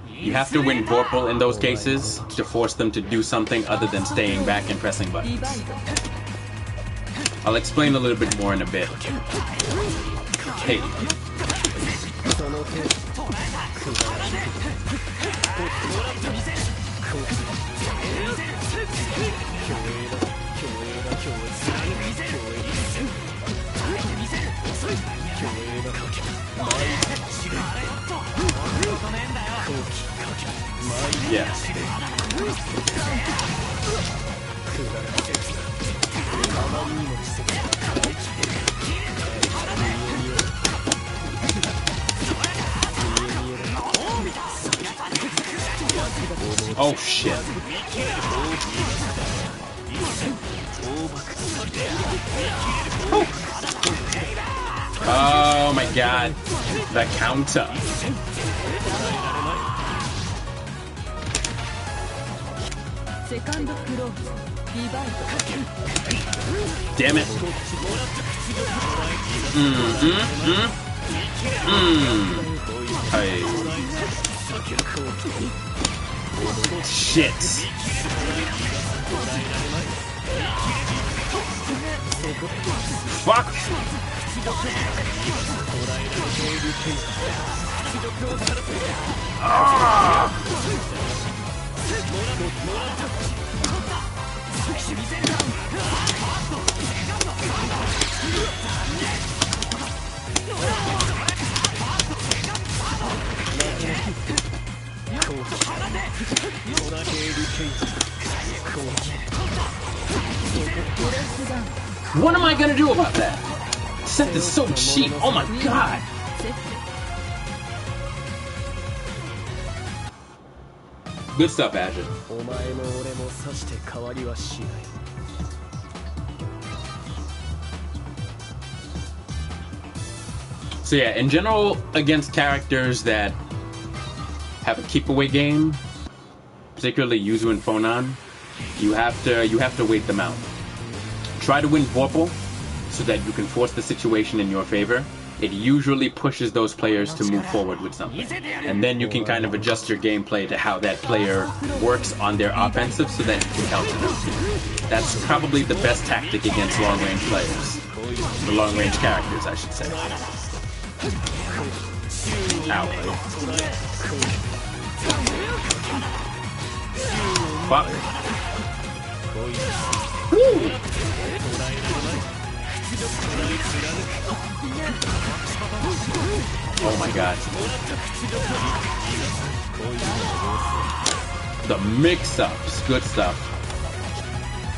Speaker 1: You have to win Vorpal in those cases to force them to do something other than staying back and pressing
Speaker 2: ディ
Speaker 1: buttons.
Speaker 2: バイド
Speaker 1: I'll explain a little bit more in a bit. Hey. Yeah. Oh shit. Oh my god. The counter.
Speaker 2: Second close. Divide.
Speaker 1: Damn it. Hey. Shit. Fuck. Ah. What am I gonna do about that? Seth is so cheap. Oh my god. Good stuff, Azure. So yeah, in general, against characters that have a keep away game, particularly Yuzu and Fonan, you have to wait them out. Try to win Vorpal so that you can force the situation in your favor. It usually pushes those players to move forward with something. And then you can kind of adjust your gameplay to how that player works on their offensive so that you can counter them. That's probably the best tactic against long-range players. The long-range characters, I should say. Ow. Fuck. Woo! Oh my god. The mix-ups. Good stuff.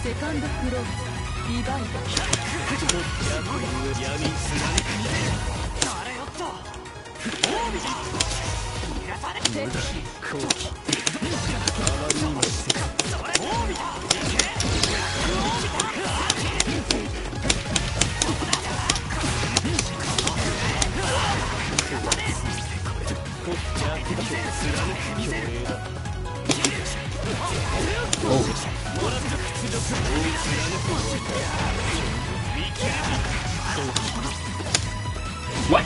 Speaker 2: Second close. Divide.
Speaker 1: What?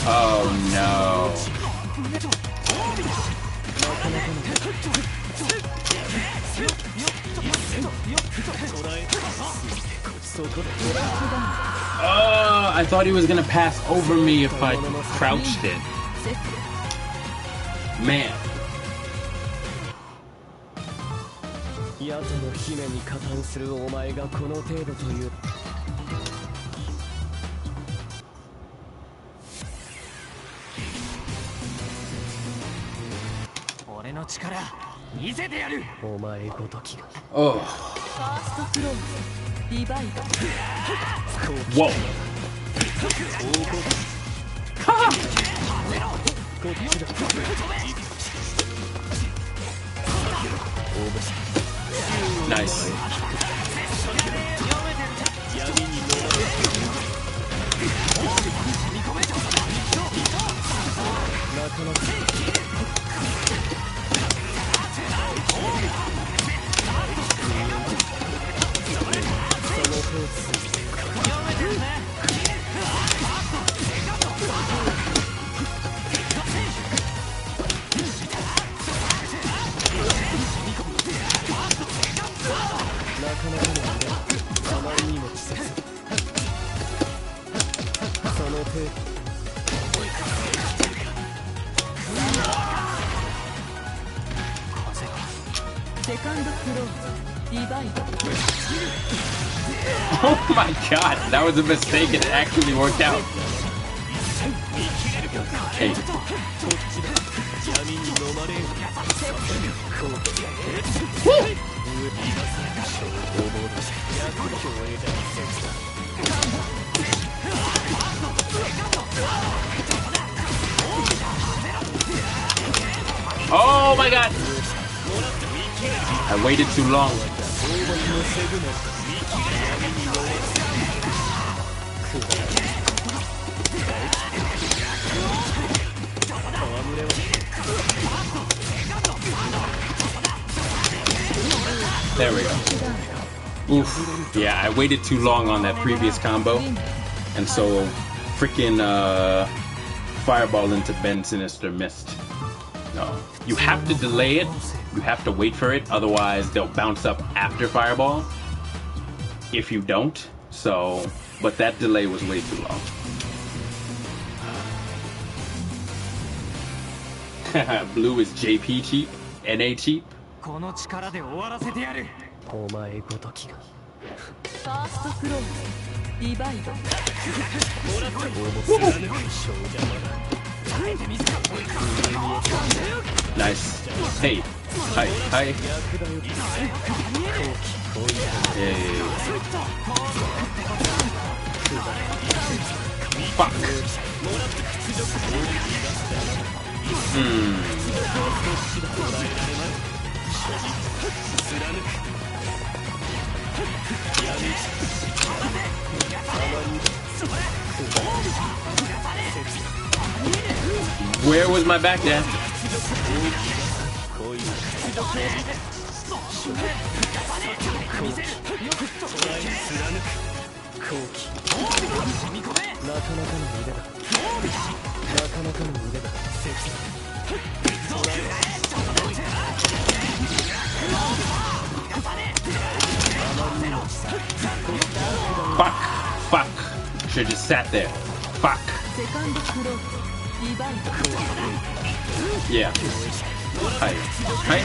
Speaker 1: Oh no. Oh, I thought he was gonna pass over me if I crouched it. Man.
Speaker 4: ヤトの姫に加担するお前がこの程度という俺の力見せてやるお前ごときが
Speaker 1: Oh.
Speaker 2: ファーストクローズディバイド
Speaker 1: Whoa. Nice. Oh my god, that was a mistake and it actually worked out. Hey. Oh my god! I waited too long. There we go. Oof. Yeah, I waited too long on that previous combo. And so freaking Fireball into Ben Sinister missed. No. You have to delay it. You have to wait for it. Otherwise, they'll bounce up after Fireball. If you don't. So, but that delay was way too long. Blue is JP cheap. NA cheap.
Speaker 3: この力で終わらせてやる
Speaker 4: お前ごときが
Speaker 2: ファーストクローズディバイド
Speaker 1: Nice. Hey. Hi. Hi. Hey. Fuck. Where was my back dash? Fuck. Fuck. Should've just sat there. Fuck. Yeah. Hi. Hi.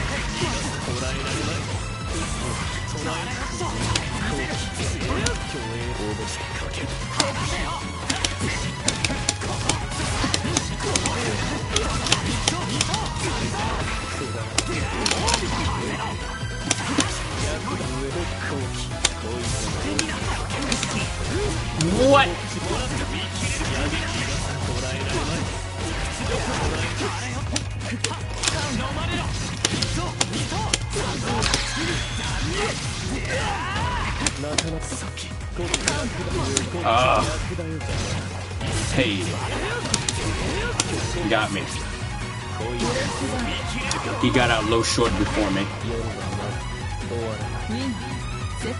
Speaker 1: What? Hey. He got me. He got out low short before me.
Speaker 2: セッ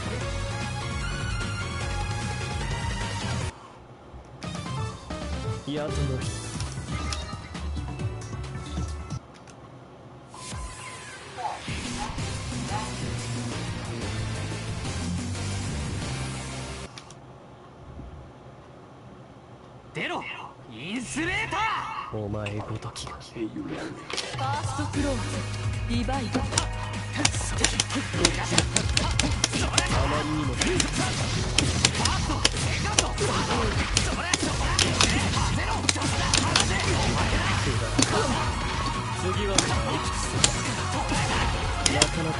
Speaker 2: ト
Speaker 4: ヤトの
Speaker 3: 出ろインスレーター。
Speaker 4: お前ごときが
Speaker 2: ファーストクローズディバイド
Speaker 4: あまりにも次はなかなか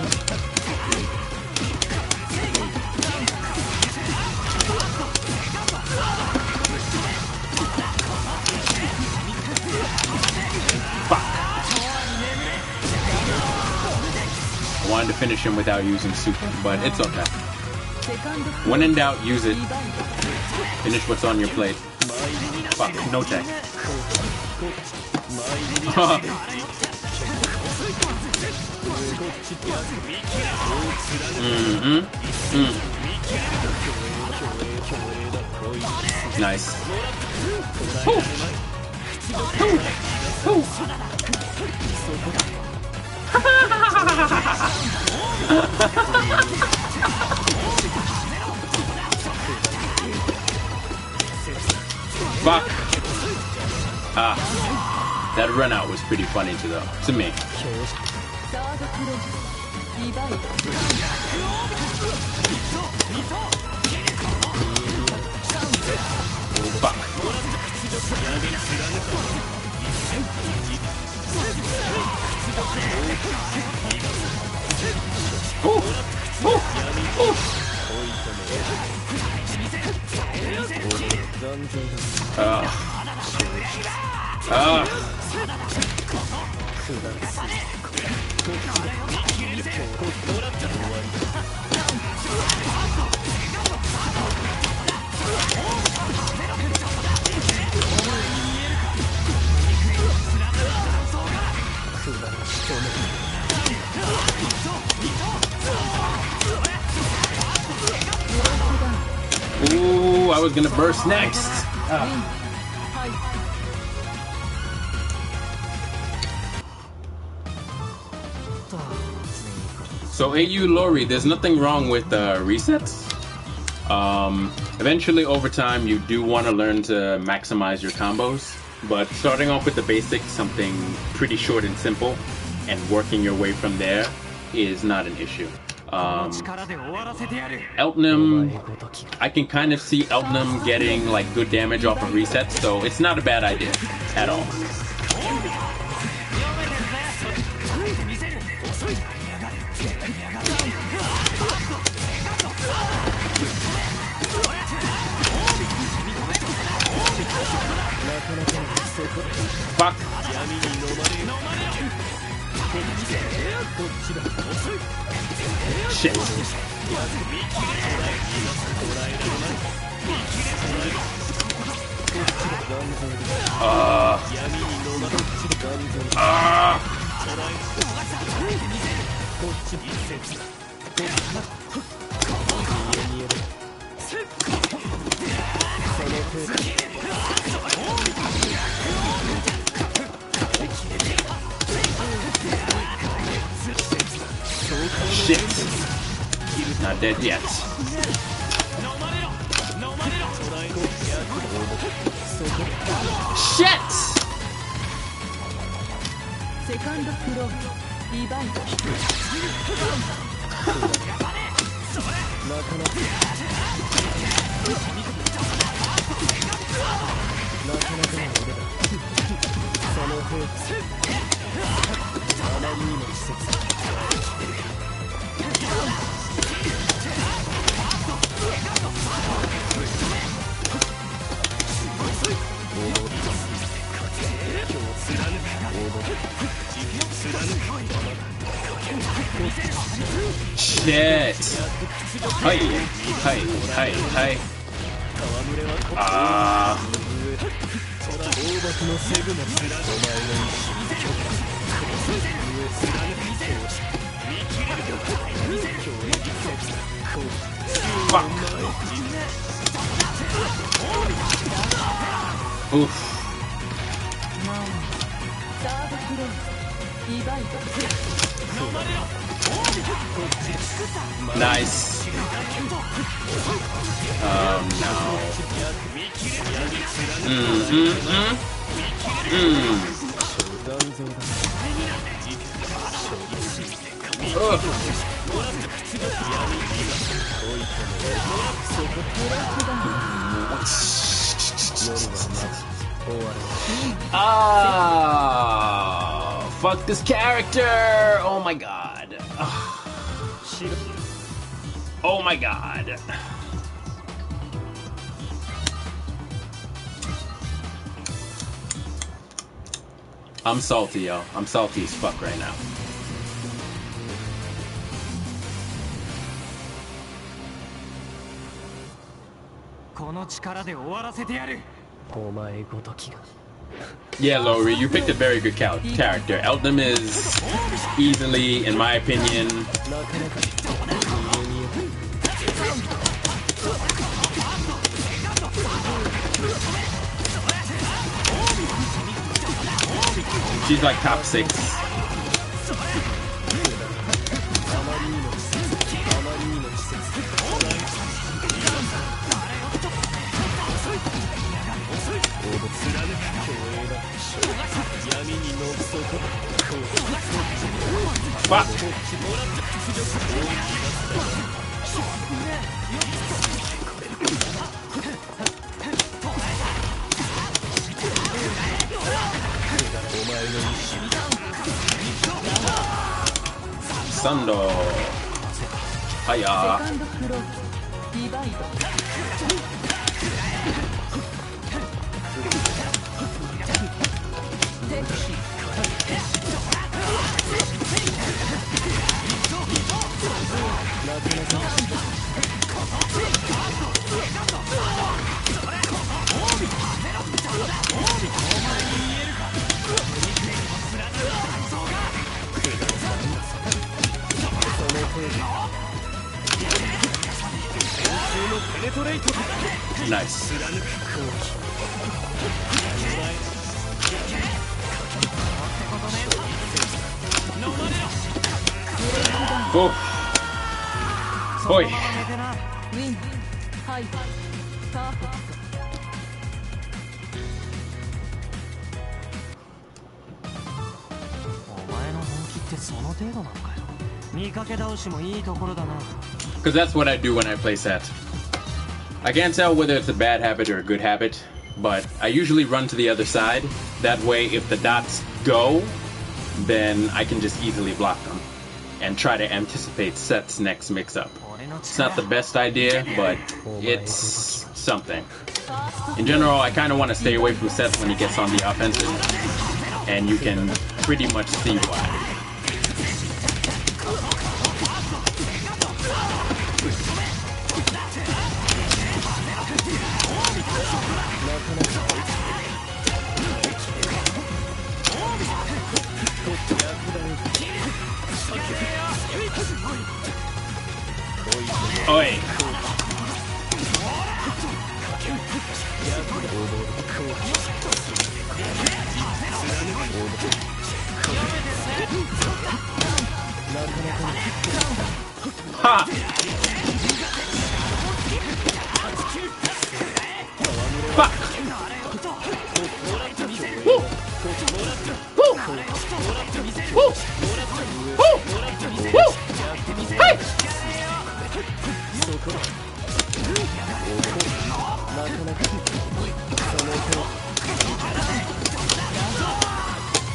Speaker 1: I wanted to finish him without using super, but it's okay.
Speaker 2: セカンドクロ
Speaker 1: When
Speaker 2: ー
Speaker 1: in
Speaker 2: ズ
Speaker 1: doubt, use
Speaker 2: デ
Speaker 1: it.
Speaker 2: ィバイ
Speaker 1: Finish what's on your plate. Fuck, no tech. うん。Nice. Fuck. Ah, that run out was pretty funny to me.
Speaker 2: サードクローズディバイド
Speaker 1: Fuck. Ooh, I was gonna burst next. So AU Lori, there's nothing wrong with resets. Eventually, over time, you do want to learn to maximize your combos. But starting off with the basics, something pretty short and simple, and working your way from there is not an issue. Eltnum, I can kind of see Eltnum getting like good damage off of resets, so it's not a bad idea at all. Fuck. Shit. Shit. Not dead yet. Shit!
Speaker 2: セカンドクローズリバイド
Speaker 1: Shit! Hi, hi, hi, hi. Fuck. Oof.
Speaker 2: サードクローズディバイド
Speaker 1: Nice. Oh no. Ugh. Ah, fuck this character. Oh my god. Oh my god. I'm salty, yo. I'm salty as fuck right now. Yeah, Lowry, you picked a very good character. Eldam is easily, in my opinion, she's like top 6. Fuck. Sando. Hiya.
Speaker 2: セカンドクローズディバイド
Speaker 1: Nice. Oh. Boy.
Speaker 2: ウィンハイパーフェクト
Speaker 1: Because that's what I do when I play Seth. I can't tell whether it's a bad habit or a good habit, but I usually run to the other side. That way, if the dots go, then I can just easily block them and try to anticipate Seth's next mix-up. It's not the best idea, but it's something. In general, I kind of want to stay away from Seth when he gets on the offensive, and you can pretty much see why. Oi. Ha! Fuck! Woo! Woo! Woo! Woo! Woo! Hey!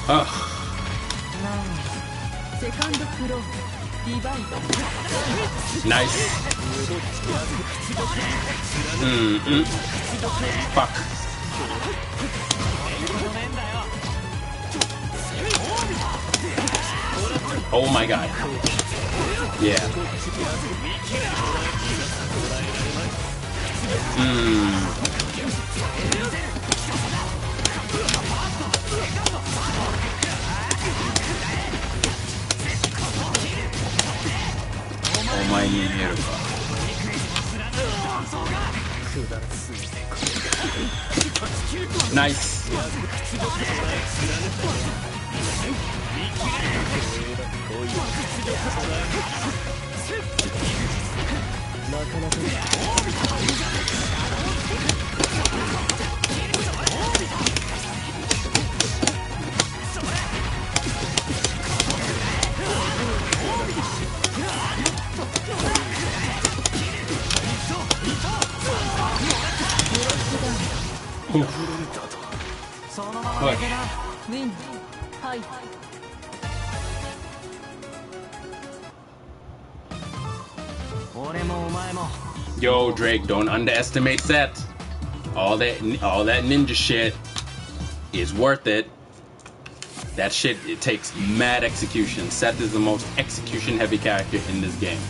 Speaker 1: Ugh.
Speaker 2: セカンドクローズディバイド
Speaker 1: Nice. Fuck. Oh my god. Yeah. Oh my god. Nice. What?
Speaker 2: Win. Hi.
Speaker 1: Yo, Drake, don't underestimate Seth. All that ninja shit is worth it. That shit, it takes mad execution. Seth is the most execution-heavy character in this game.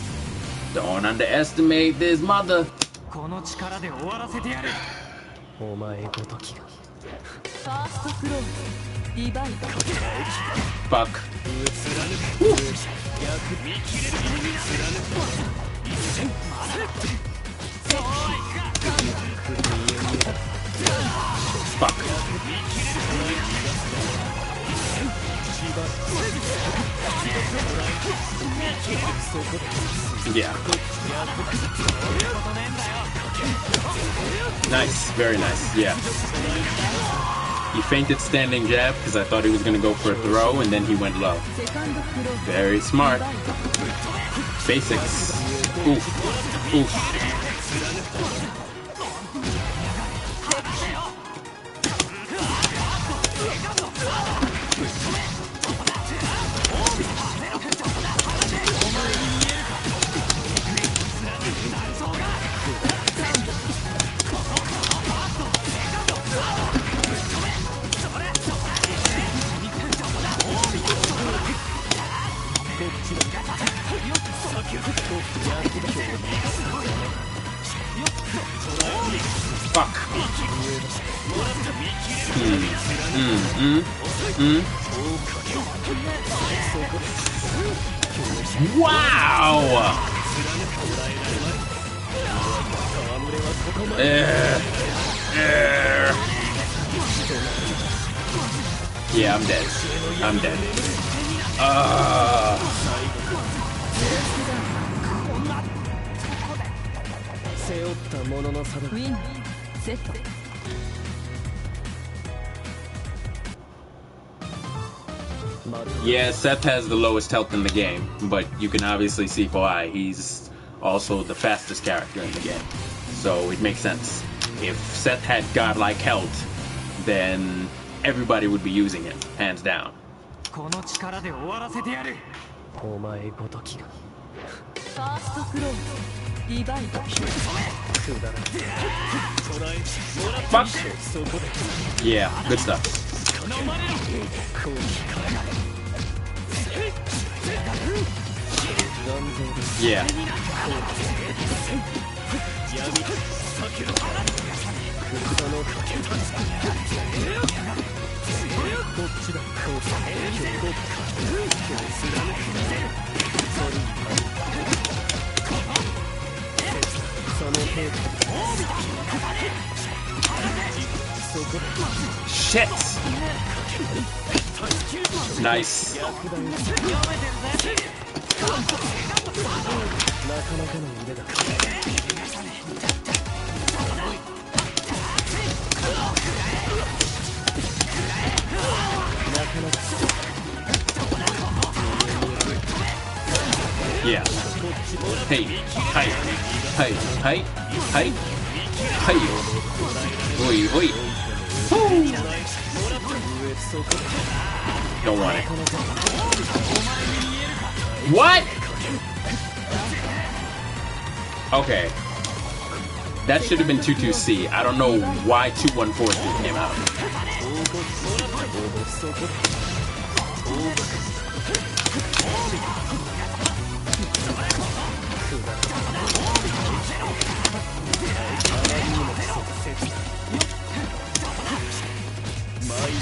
Speaker 1: Don't underestimate this mother.
Speaker 3: この力で終わらせてやる。
Speaker 4: お前ごときが
Speaker 2: ファーストクローズ。リバイド。
Speaker 1: Fuck. Fuck. Yeah. Nice, very nice, yeah. He feinted standing jab because I thought he was going to go for a throw and then he went low. Very smart. Basics. Oof. Oof. Fuck. Wow. Yeah, I'm dead. I'm dead.
Speaker 2: Win. Seth.
Speaker 1: Yeah, Seth has the lowest health in the game, but you can obviously see why. He's also the fastest character in the game. So it makes sense. If Seth had godlike health, then everybody would be using it, hands down.
Speaker 3: この力で終わらせてやる。
Speaker 4: お前ごときが
Speaker 2: ファーストクローズ。リバイド。
Speaker 1: Fuck. Yeah, good stuff. Yeah. Shit. Nice. Yeah. Hey, hi, hi, hi, hi, hi. Oi, oi. Woo. Don't want it. What? Okay. That should have been 22C. I don't know why 2143 came out.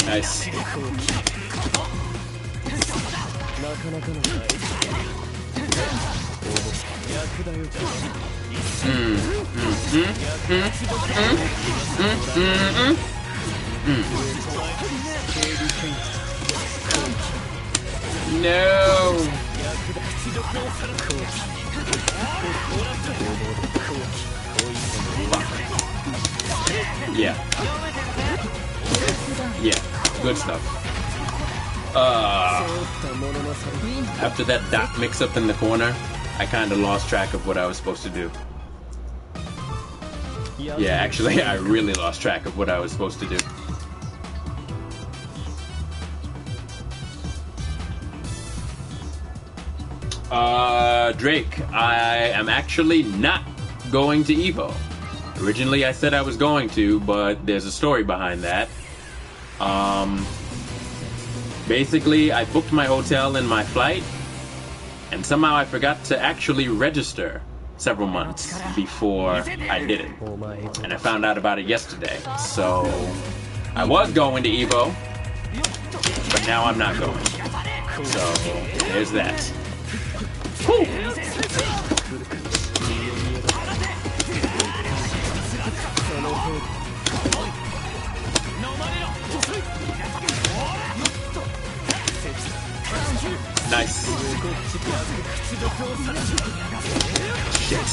Speaker 1: Nice. No. Yeah. Yeah. Good stuff. After that dot mix up in the corner, I kind of lost track of what I was supposed to do. Yeah, actually, I really lost track of what I was supposed to do. Drake, I am actually not going to Evo. Originally, I said I was going to, but there's a story behind that. Basically, I booked my hotel and my flight, and somehow I forgot to actually register several months before I did it. And I found out about it yesterday. So, I was going to Evo, but now I'm not going. So, there's that. Whew. Nice. Shit.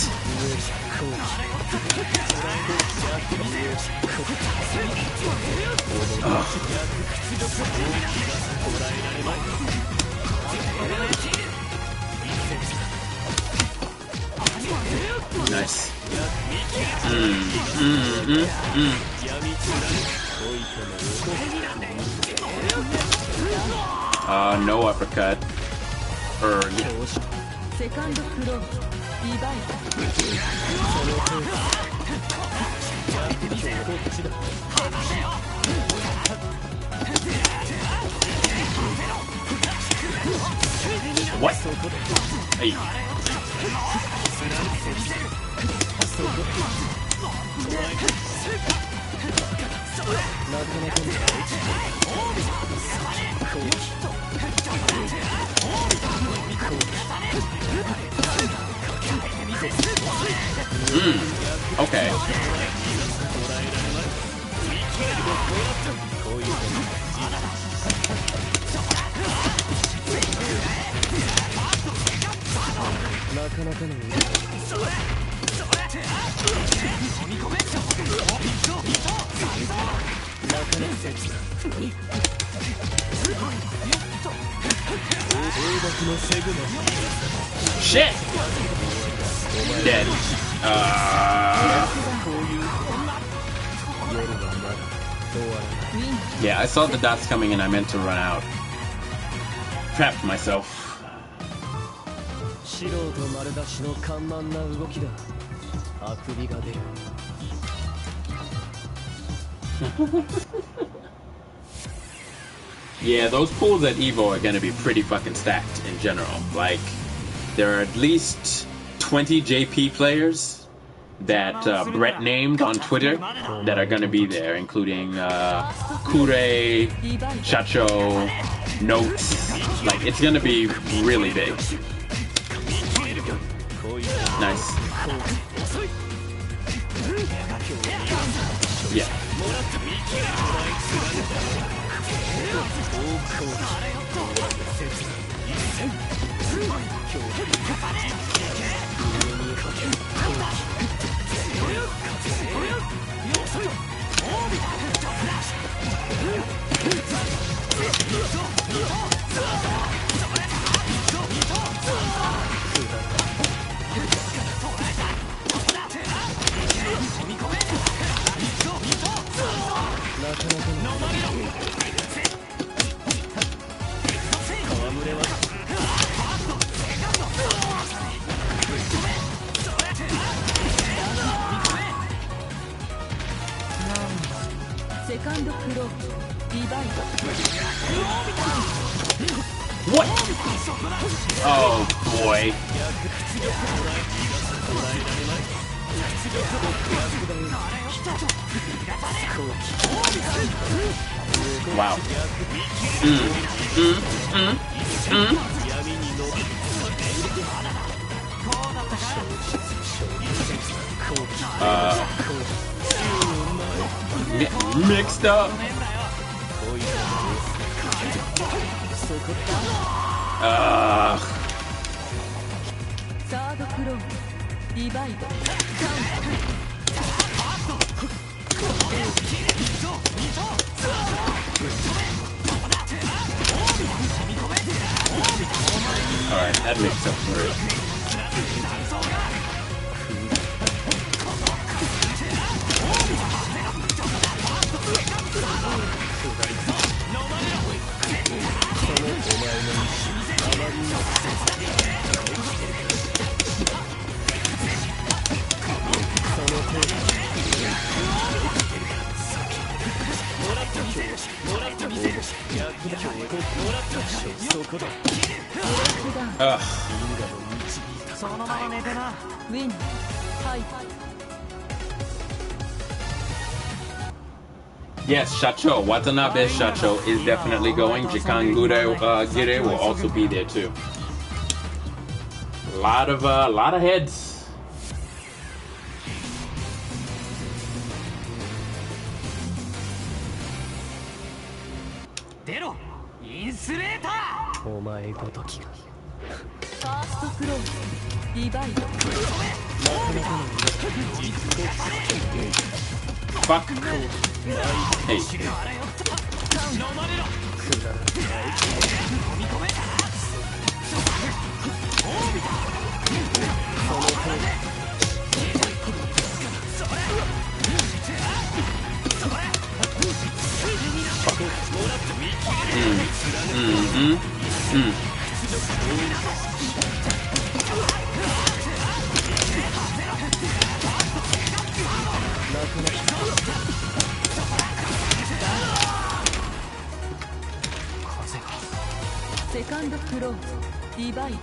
Speaker 1: Nice. No uppercut. Yeah. What? Hey. Okay. Shit! Dead. Yeah, I saw the dots coming and I meant to run out. Trapped myself. Yeah, those pools at Evo are gonna be pretty fucking stacked in general. Like, there are at least 20 JP players that Brett named on Twitter that are gonna be there, including Kure, Chacho, Notes. Like, it's gonna be really big. Nice. Yeah. What? Oh boy. Wow. Mixed up.
Speaker 2: Third floor, divide.
Speaker 1: Alright, that makes up for it.
Speaker 2: Win. Hi.
Speaker 1: Yes, Shacho, Watanabe Shacho is definitely going. Gire will also be there too. A lot of heads.
Speaker 3: Dero, insulator.
Speaker 4: お前ごときが
Speaker 2: First floor, divide.
Speaker 1: Fuck. Hey.
Speaker 2: Second floor, divide.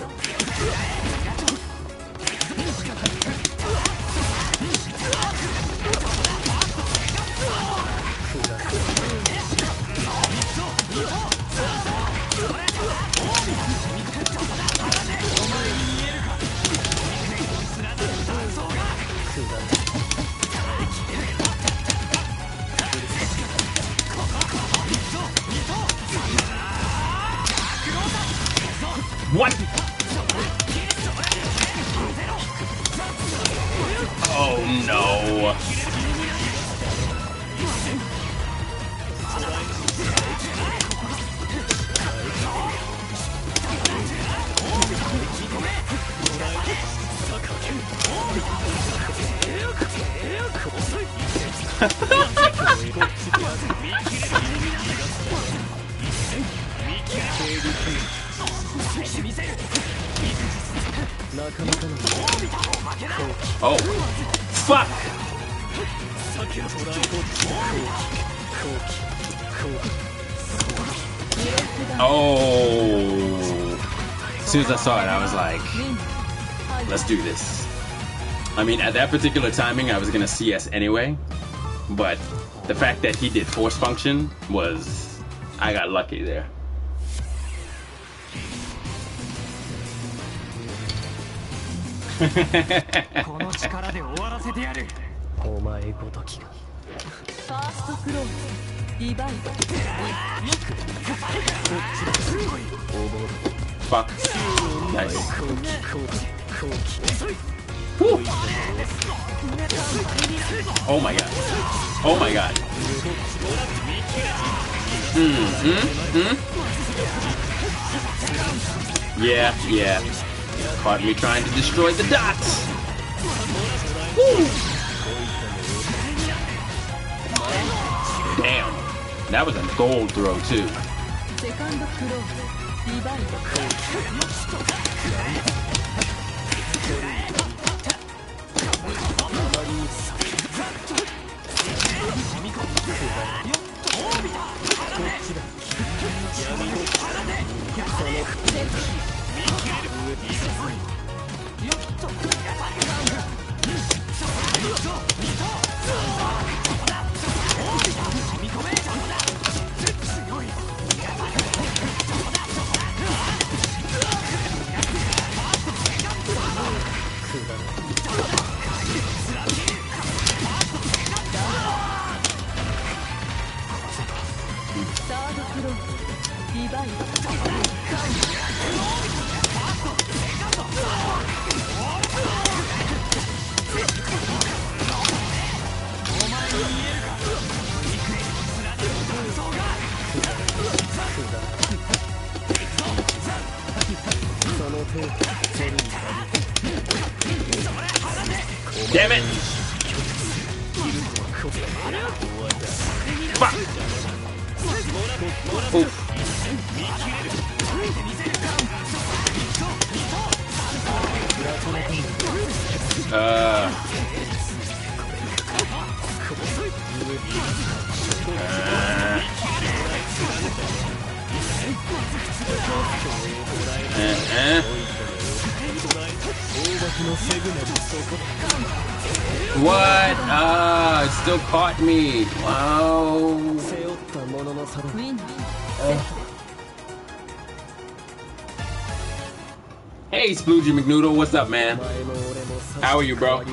Speaker 1: What? Oh no. Oh, fuck! Oh. As soon as I saw it, I was like, let's do this. I mean, at that particular timing, I was gonna CS anyway, but the fact that he did force function was, I got lucky there.
Speaker 2: First floor, divide.
Speaker 1: Fuck. Nice. Whew. Oh my god. Oh my god. Yeah. Caught me trying to destroy the dots. Woo. Damn. That was a gold throw too.
Speaker 2: Second floor, divide.
Speaker 1: Damn it! Fuck! Oof. What? Ah, it still caught me. Wow. Hey, Sploogey McNoodle, what's up, man? How are you, bro?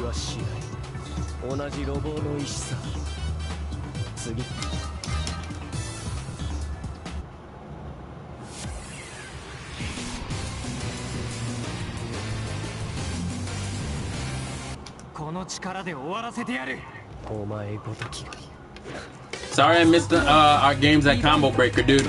Speaker 3: この力で終わらせてやる。
Speaker 4: お前ごときが
Speaker 1: Sorry I missed our games at Combo Breaker, dude.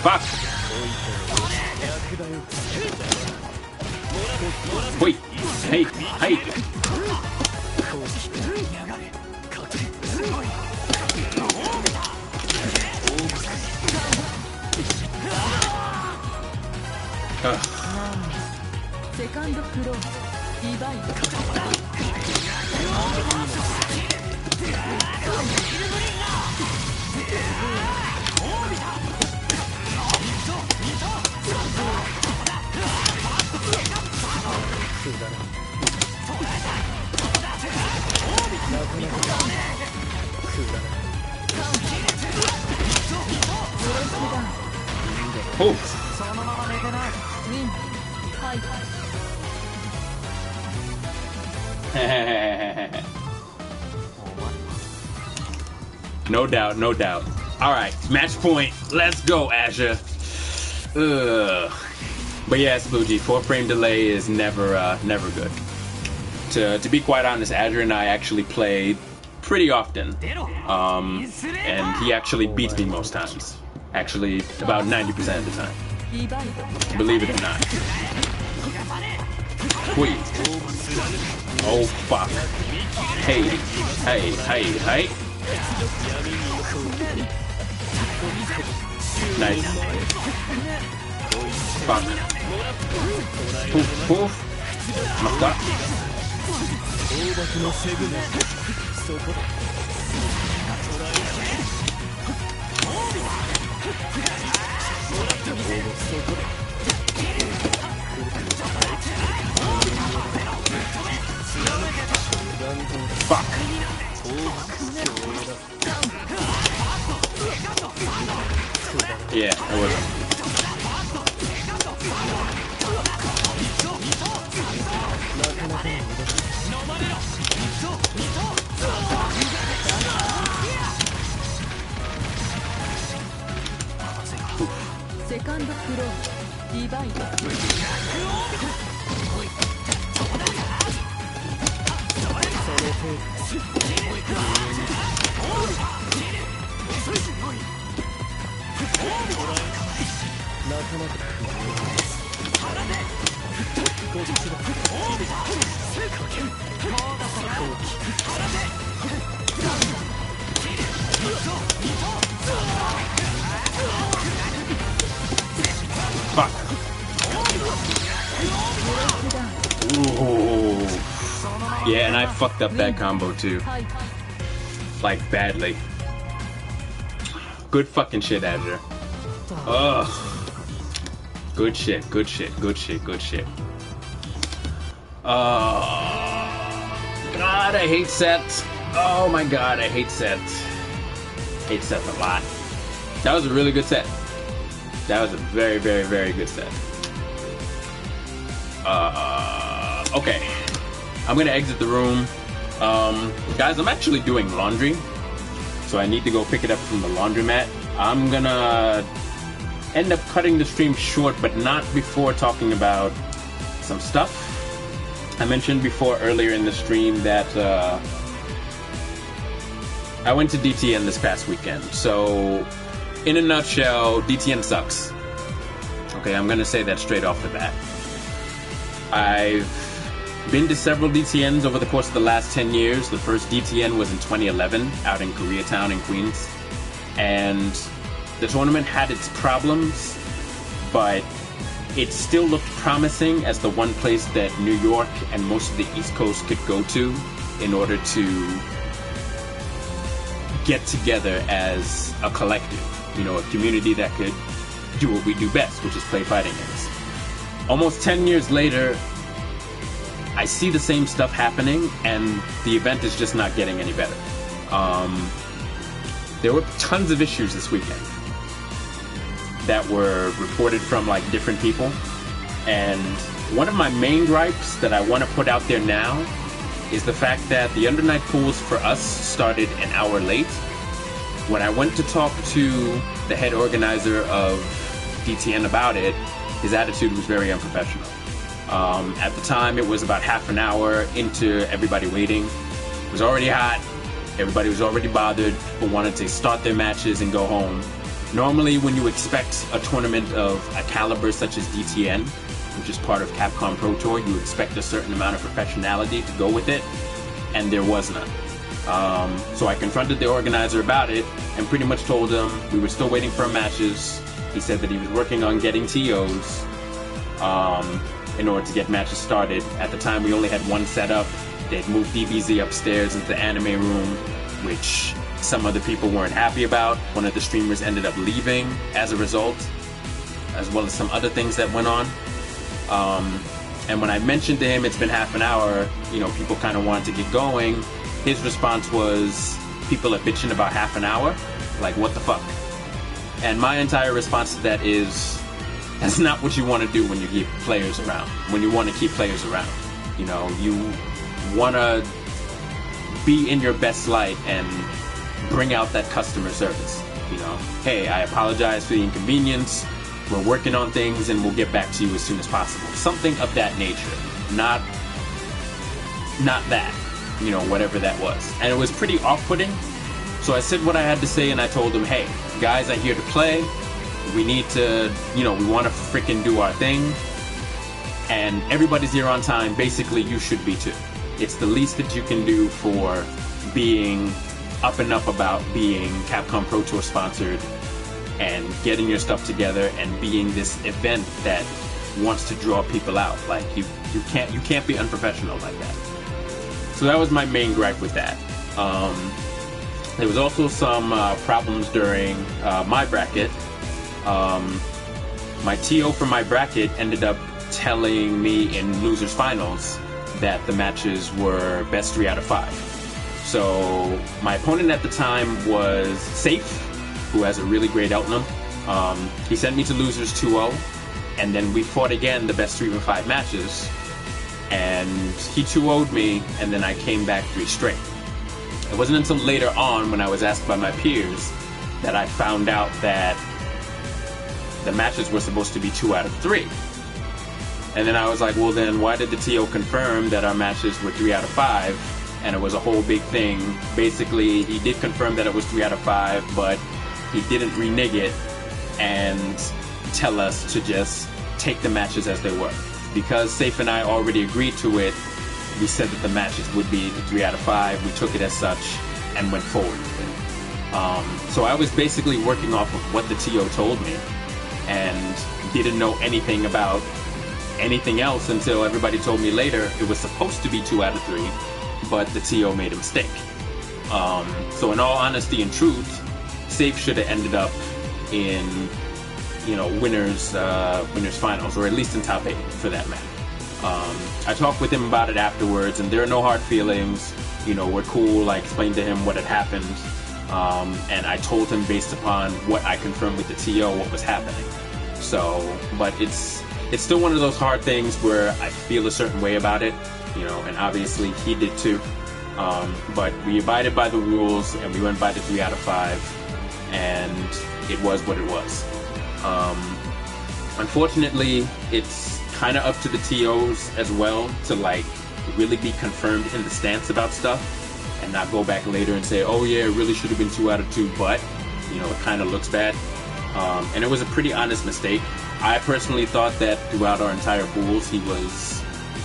Speaker 1: Fuck! Wait! Hey! Hey!
Speaker 2: Second floor, divide.
Speaker 1: Oh!
Speaker 2: Win. Fight.
Speaker 1: No doubt, no doubt. All right, match point. Let's go, Azure. Ugh. But yeah, Sploogey, 4-frame delay is never good. To be quite honest, Azure and I actually play pretty often, and he actually beats me most times. Actually, about 90% of the time. Believe it or not. Wait. Oh fuck. Hey, hey, hey, hey. Nice. Fuck. Poof, poof. Knocked up. Fuck. Yeah, it was.
Speaker 2: Second floor, divide.
Speaker 1: Fuck. Ooh. Yeah, and I fucked up that combo too. Like, badly. Good fucking shit, Azure. Ugh. Good shit, good shit, good shit, good shit. God, I hate Seth. Oh my god, I hate Seth. Hate Seth a lot. That was a really good set. That was a very, very, very good set. Okay. I'm gonna exit the room. Guys, I'm actually doing laundry, so I need to go pick it up from the laundromat. I'm gonna end up cutting the stream short, but not before talking about some stuff. I mentioned before earlier in the stream that I went to DTN this past weekend. So, in a nutshell, DTN sucks. Okay, I'm gonna say that straight off the bat. I've been to several DTNs over the course of the last 10 years. The first DTN was in 2011 out in Koreatown in Queens. And the tournament had its problems, but it still looked promising as the one place that New York and most of the East Coast could go to in order to get together as a collective, you know, a community that could do what we do best, which is play fighting games. Almost 10 years later, I see the same stuff happening, and the event is just not getting any better. There were tons of issues this weekend that were reported from like different people, and one of my main gripes that I want to put out there now is the fact that the Undernight pools for us started an hour late. When I went to talk to the head organizer of DTN about it, his attitude was very unprofessional. At the time, it was about half an hour into everybody waiting. It was already hot. Everybody was already bothered. People wanted to start their matches and go home. Normally, when you expect a tournament of a caliber such as DTN, which is part of Capcom Pro Tour, you expect a certain amount of professionality to go with it, and there was none. So I confronted the organizer about it and pretty much told him we were still waiting for matches. He said that he was working on getting TOs in order to get matches started. At the time, we only had one set up. They'd moved DBZ upstairs into the anime room, which some other people weren't happy about. One of the streamers ended up leaving as a result, as well as some other things that went on. And when I mentioned to him it's been half an hour, you know, people kind of wanted to get going, his response was, people are bitching about half an hour? Like, what the fuck? And my entire response to that is, that's not what you want to do when you keep players around. When you want to keep players around. You know, you want to be in your best light and bring out that customer service. You know, hey, I apologize for the inconvenience. We're working on things and we'll get back to you as soon as possible. Something of that nature. Not that. You know, whatever that was. And it was pretty off-putting. So I said what I had to say and I told them, hey, guys are here to play. We need to, you know, we want to freaking do our thing. And everybody's here on time. Basically, you should be too. It's the least that you can do for being up and up about being Capcom Pro Tour sponsored and getting your stuff together and being this event that wants to draw people out. Like, you can't be unprofessional like that. So that was my main gripe with that. There was also some problems during my bracket. My TO for my bracket ended up telling me in losers finals that the matches were best 3 out of 5. So my opponent at the time was Seth, who has a really great Eltnum. He sent me to losers 2-0, and then we fought again the best 3 of 5 matches, and he 2-0'd me, and then I came back 3 straight. It wasn't until later on when I was asked by my peers that I found out that the matches were supposed to be 2 out of 3. And then I was like, well then why did the TO confirm that our matches were 3 out of 5? And it was a whole big thing. Basically, he did confirm that it was 3 out of 5, but he didn't renege it and tell us to just take the matches as they were. Because Seth and I already agreed to it, we said that the matches would be 3 out of 5. We took it as such and went forward with it. So I was basically working off of what the TO told me and didn't know anything about anything else until everybody told me later it was supposed to be 2 out of 3, but the TO made a mistake. So in all honesty and truth, Seth should have ended up in, you know, winners finals, or at least in top 8 for that matter. I talked with him about it afterwards, and there are no hard feelings. You know, we're cool. I explained to him what had happened, and I told him based upon what I confirmed with the TO what was happening. So, but it's it's still one of those hard things where I feel a certain way about it, you know, and obviously he did too. But we abided by the rules and we went by the 3 out of 5, and it was what it was. Unfortunately, it's kind of up to the TOs as well to like really be confirmed in the stance about stuff and not go back later and say, oh yeah, it really should have been 2 out of 2, but you know, it kind of looks bad. And it was a pretty honest mistake. I personally thought that throughout our entire pools, he was,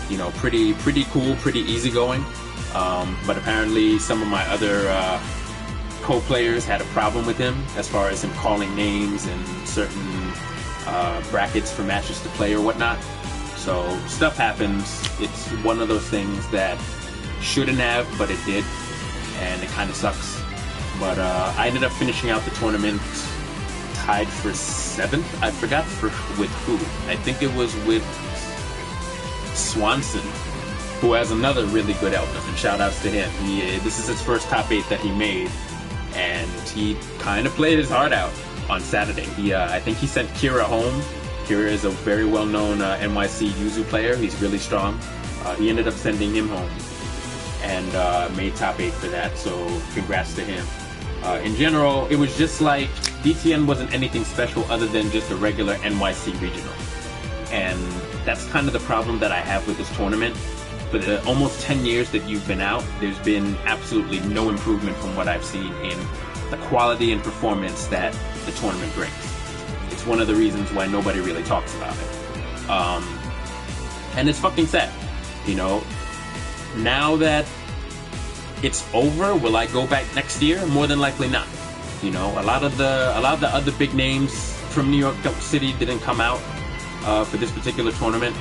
Speaker 1: you know, pretty cool, pretty easygoing. But apparently some of my other co-players had a problem with him as far as him calling names and certain brackets for matches to play or whatnot. So stuff happens. It's one of those things that shouldn't have, but it did, and it kind of sucks. But I ended up finishing out the tournament tied for 7th. I forgot with who. I think it was with Swanson, who has another really good album, and shout outs to him. This is his first top 8 that he made, and he kind of played his heart out on Saturday. I think he sent Kira home. Kira is a very well-known NYC Yuzu player. He's really strong. He ended up sending him home and made top 8 for that, so congrats to him. In general, it was just like DTN wasn't anything special other than just a regular NYC regional. And that's kind of the problem that I have with this tournament. For the almost 10 years that you've been out, there's been absolutely no improvement from what I've seen in the quality and performance that the tournament brings. It's one of the reasons why nobody really talks about it. And it's fucking sad. You know, now that it's over, will I go back next year? More than likely not. You know, a lot of the other big names from New York City didn't come out for this particular tournament,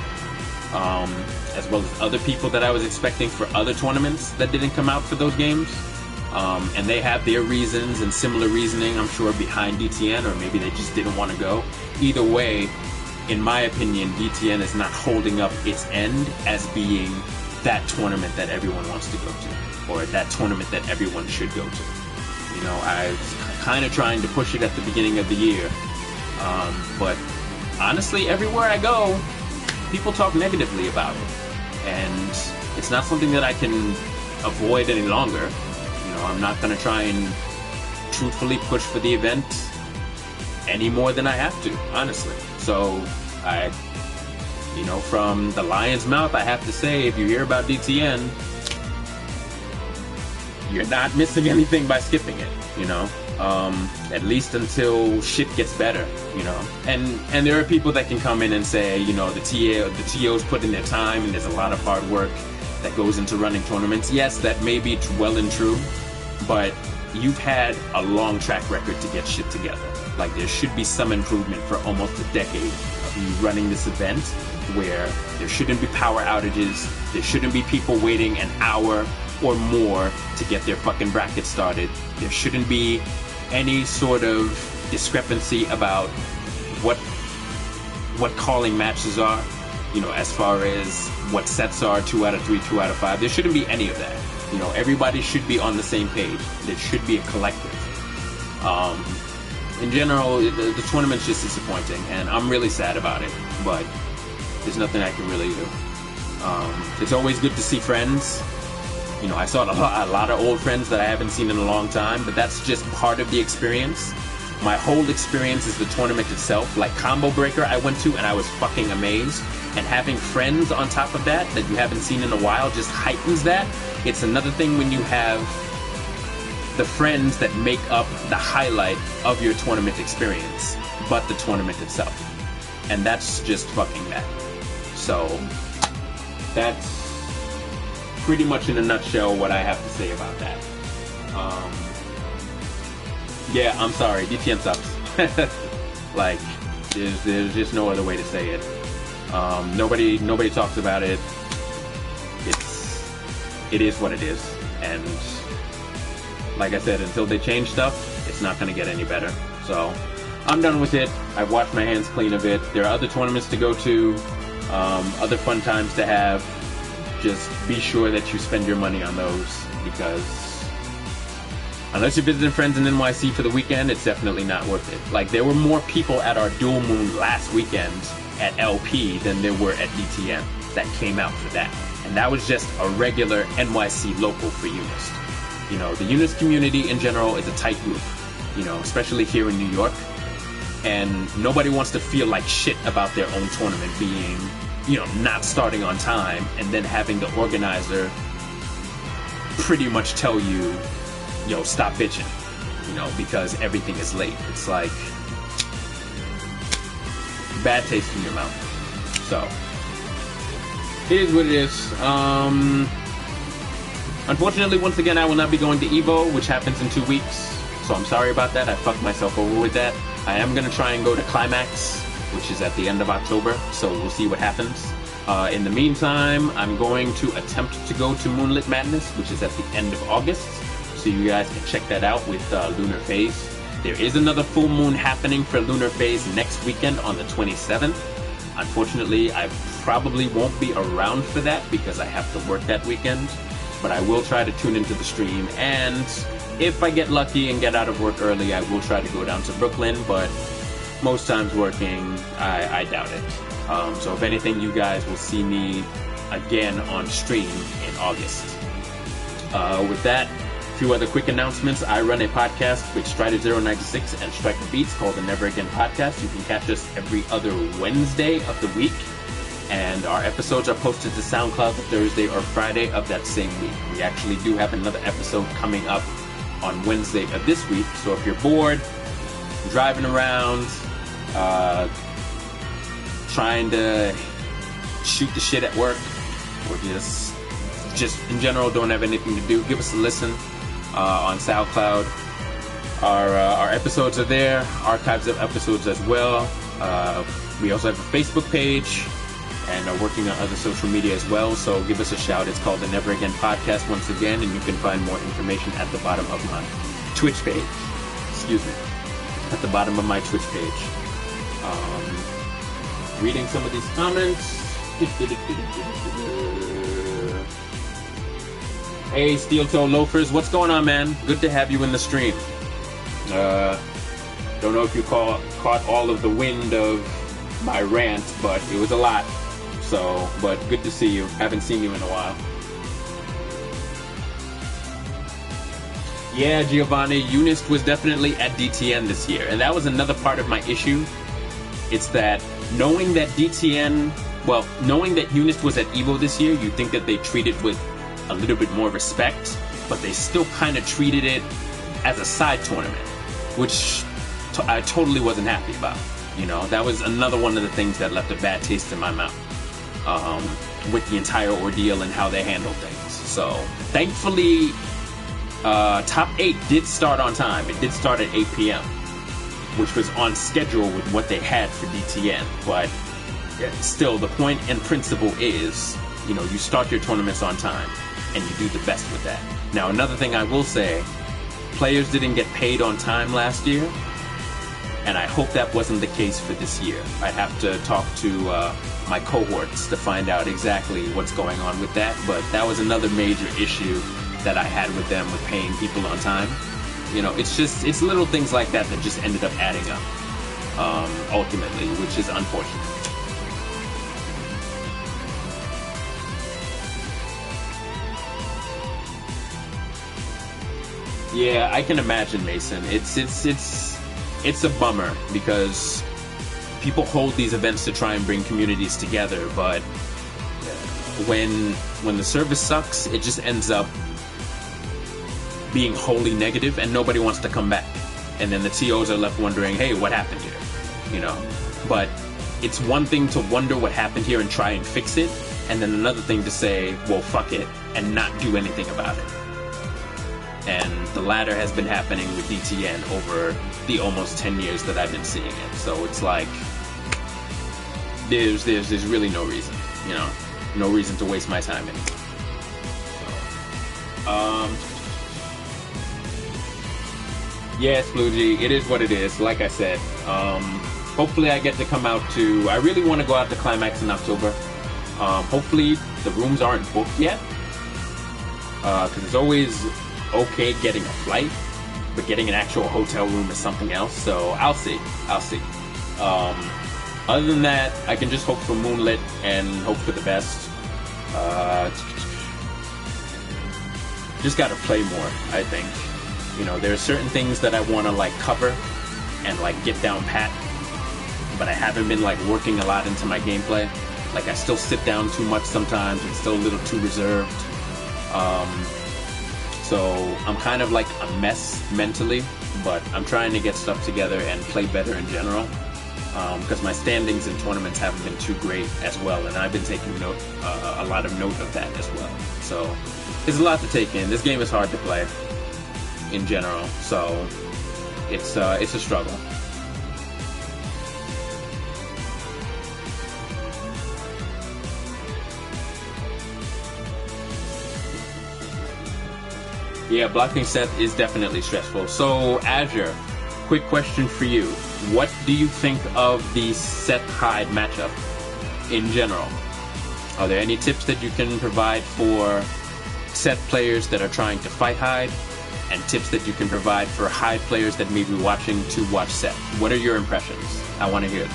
Speaker 1: as well as other people that I was expecting for other tournaments that didn't come out for those games. And they have their reasons and similar reasoning, I'm sure, behind DTN, or maybe they just didn't want to go. Either way, in my opinion, DTN is not holding up its end as being that tournament that everyone wants to go to, or that tournament that everyone should go to. You know, I was kind of trying to push it at the beginning of the year, but honestly, everywhere I go, people talk negatively about it, and it's not something that I can avoid any longer. You know, I'm not going to try and truthfully push for the event any more than I have to, honestly. So you know, from the lion's mouth, I have to say, if you hear about DTN, you're not missing anything by skipping it, you know, at least until shit gets better, you know. And there are people that can come in and say, you know, the TOs put in their time and there's a lot of hard work that goes into running tournaments. Yes, that may be well and true, but you've had a long track record to get shit together. Like, there should be some improvement for almost a decade of you running this event, where there shouldn't be power outages, there shouldn't be people waiting an hour or more to get their fucking bracket started. There shouldn't be any sort of discrepancy about what calling matches are, you know, as far as what sets are, 2 out of 3, 2 out of 5. There shouldn't be any of that. You know, everybody should be on the same page. There should be a collective. In general, the tournament's just disappointing, and I'm really sad about it, but there's nothing I can really do. It's always good to see friends. You know, I saw a lot of old friends that I haven't seen in a long time, but that's just part of the experience. My whole experience is the tournament itself. Like Combo Breaker I went to and I was fucking amazed. And having friends on top of that you haven't seen in a while just heightens that. It's another thing when you have the friends that make up the highlight of your tournament experience, but the tournament itself. And that's just fucking that. So, that's pretty much in a nutshell what I have to say about that. Yeah, I'm sorry, DTN sucks. Like, there's just no other way to say it. Nobody talks about it. It is what it is, and like I said, until they change stuff, it's not going to get any better. So I'm done with it. I've washed my hands clean of it. There are other tournaments to go to, other fun times to have. Just be sure that you spend your money on those, because unless you're visiting friends in NYC for the weekend, it's definitely not worth it. Like, there were more people at our Dual Moon last weekend at LP than there were at DTN that came out for that. And that was just a regular NYC local for UNIST. You know, the UNIST community in general is a tight group, you know, especially here in New York. And nobody wants to feel like shit about their own tournament being, you know, not starting on time and then having the organizer pretty much tell you, yo, stop bitching, you know, because everything is late. It's like bad taste in your mouth. So it is what it is. Unfortunately, once again, I will not be going to EVO, which happens in 2 weeks. So I'm sorry about that. I fucked myself over with that. I am going to try and go to Climax, which is at the end of October. So we'll see what happens. In the meantime, I'm going to attempt to go to Moonlit Madness, which is at the end of August. So you guys can check that out with Lunar Phase. There is another full moon happening for Lunar Phase next weekend on the 27th. Unfortunately, I probably won't be around for that because I have to work that weekend. But I will try to tune into the stream, and if I get lucky and get out of work early, I will try to go down to Brooklyn, but most times working, I doubt it. So if anything, you guys will see me again on stream in August. With that, a few other quick announcements. I run a podcast with Strider096 and Striker Beats called the Never Again Podcast. You can catch us every other Wednesday of the week. And our episodes are posted to SoundCloud Thursday or Friday of that same week. We actually do have another episode coming up on Wednesday of this week. So if you're bored, driving around, trying to shoot the shit at work, or just in general don't have anything to do, give us a listen on SoundCloud. Our episodes are there, archives of episodes as well. We also have a Facebook page and are working on other social media as well, so give us a shout. It's called the Never Again Podcast once again, and you can find more information at the bottom of my Twitch page. Excuse me. At the bottom of my Twitch page. Reading some of these comments. Hey, Steel Toe Loafers, what's going on, man? Good to have you in the stream. Don't know if you caught all of the wind of my rant, but it was a lot. So, but good to see you. Haven't seen you in a while. Yeah, Giovanni, UNIST was definitely at DTN this year. And that was another part of my issue. It's that knowing that UNIST was at EVO this year, you think that they treated it with a little bit more respect, but they still kind of treated it as a side tournament, which I totally wasn't happy about. You know, that was another one of the things that left a bad taste in my mouth with the entire ordeal and how they handled things. So, thankfully, Top 8 did start on time. It did start at 8 p.m., which was on schedule with what they had for DTN. But still, the point and principle is, you know, you start your tournaments on time, and you do the best with that. Now, another thing I will say, players didn't get paid on time last year, and I hope that wasn't the case for this year. I have to talk to my cohorts to find out exactly what's going on with that, but that was another major issue that I had with them with paying people on time. You know, it's little things like that that just ended up adding up, ultimately, which is unfortunate. Yeah, I can imagine, Mason. It's a bummer because people hold these events to try and bring communities together, but when the service sucks, it just ends up being wholly negative and nobody wants to come back. And then the TOs are left wondering, hey, what happened here? You know? But it's one thing to wonder what happened here and try and fix it, and then another thing to say, well, fuck it, and not do anything about it. And the latter has been happening with DTN over the almost 10 years that I've been seeing it. So it's like, there's really no reason, you know, no reason to waste my time anymore. So, yes, Bluegee, it is what it is. Like I said, hopefully I get to come out to, I really want to go out to Climax in October. Hopefully the rooms aren't booked yet, because it's always okay getting a flight, but getting an actual hotel room is something else. So I'll see. Other than that, I can just hope for Moonlit and hope for the best. Just gotta play more, I think. You know, there are certain things that I want to like cover and like get down pat, but I haven't been like working a lot into my gameplay. Like I still sit down too much sometimes. It's still a little too reserved. So I'm kind of like a mess mentally, but I'm trying to get stuff together and play better in general. Because my standings in tournaments haven't been too great as well, and I've been taking a lot of note of that as well. So there's a lot to take in. This game is hard to play in general, so it's a struggle. Yeah, blocking Seth is definitely stressful. So Azure, quick question for you. What do you think of the Seth Hyde matchup in general? Are there any tips that you can provide for Seth players that are trying to fight Hyde, and tips that you can provide for Hyde players that may be watching to watch Seth? What are your impressions? I want to hear them.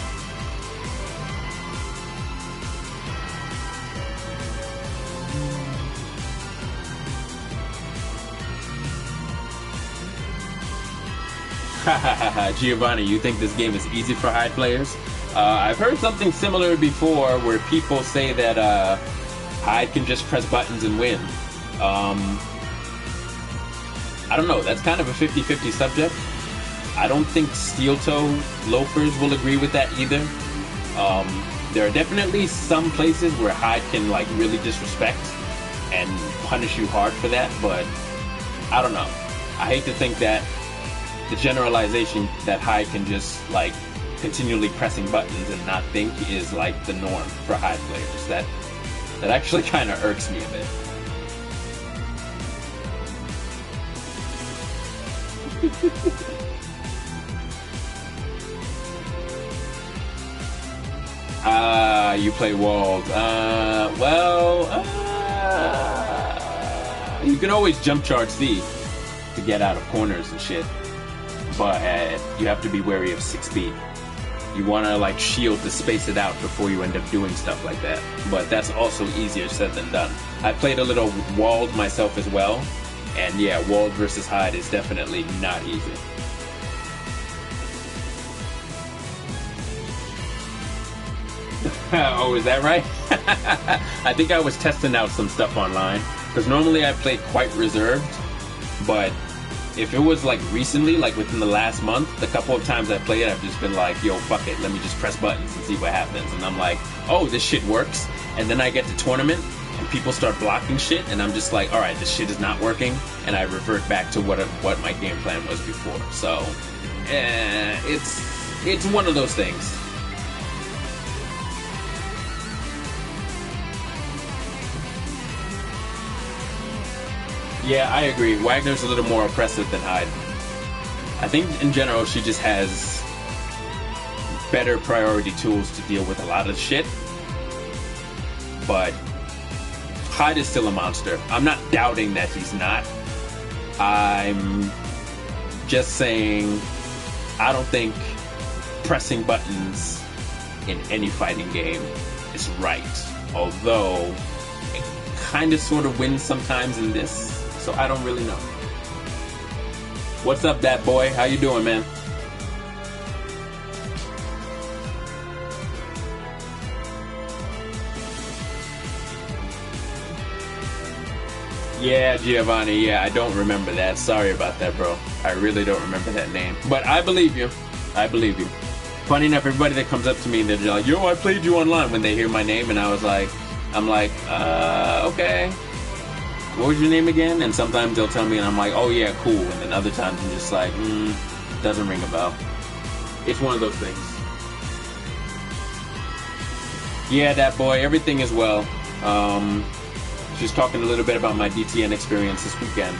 Speaker 1: Giovanni, you think this game is easy for Hyde players? I've heard something similar before where people say that Hyde can just press buttons and win. I don't know, that's kind of a 50-50 subject. I don't think Steel Toe loafers will agree with that either. There are definitely some places where Hyde can like really disrespect and punish you hard for that, but I don't know. I hate to think that the generalization that Hyde can just like continually pressing buttons and not think is like the norm for Hyde players. That actually kind of irks me a bit. You play Walled. You can always jump charge C to get out of corners and shit, but you have to be wary of 6 feet. You want to like shield to space it out before you end up doing stuff like that, but that's also easier said than done. I played a little Walled myself as well, and yeah, Walled versus Hyde is definitely not easy. Oh, is that right? I think I was testing out some stuff online, because normally I play quite reserved, but if it was like recently, like within the last month, the couple of times I played, I've just been like, yo, fuck it, let me just press buttons and see what happens. And I'm like, oh, this shit works. And then I get to tournament and people start blocking shit, and I'm just like, all right, this shit is not working, and I revert back to what my game plan was before. So it's one of those things. Yeah, I agree. Wagner's a little more oppressive than Hyde. I think in general she just has better priority tools to deal with a lot of shit. But Hyde is still a monster. I'm not doubting that he's not. I'm just saying I don't think pressing buttons in any fighting game is right. Although it kind of sort of wins sometimes in this. So I don't really know. What's up, that boy? How you doing, man? Yeah, Giovanni. Yeah, I don't remember that. Sorry about that, bro. I really don't remember that name. But I believe you. I believe you. Funny enough, everybody that comes up to me, they're like, yo, I played you online, when they hear my name, and I'm like, okay. What was your name again? And sometimes they'll tell me and I'm like, oh yeah, cool. And then other times I'm just like, doesn't ring a bell. It's one of those things. Yeah, that boy, everything is well. Just talking a little bit about my DTN experience this weekend.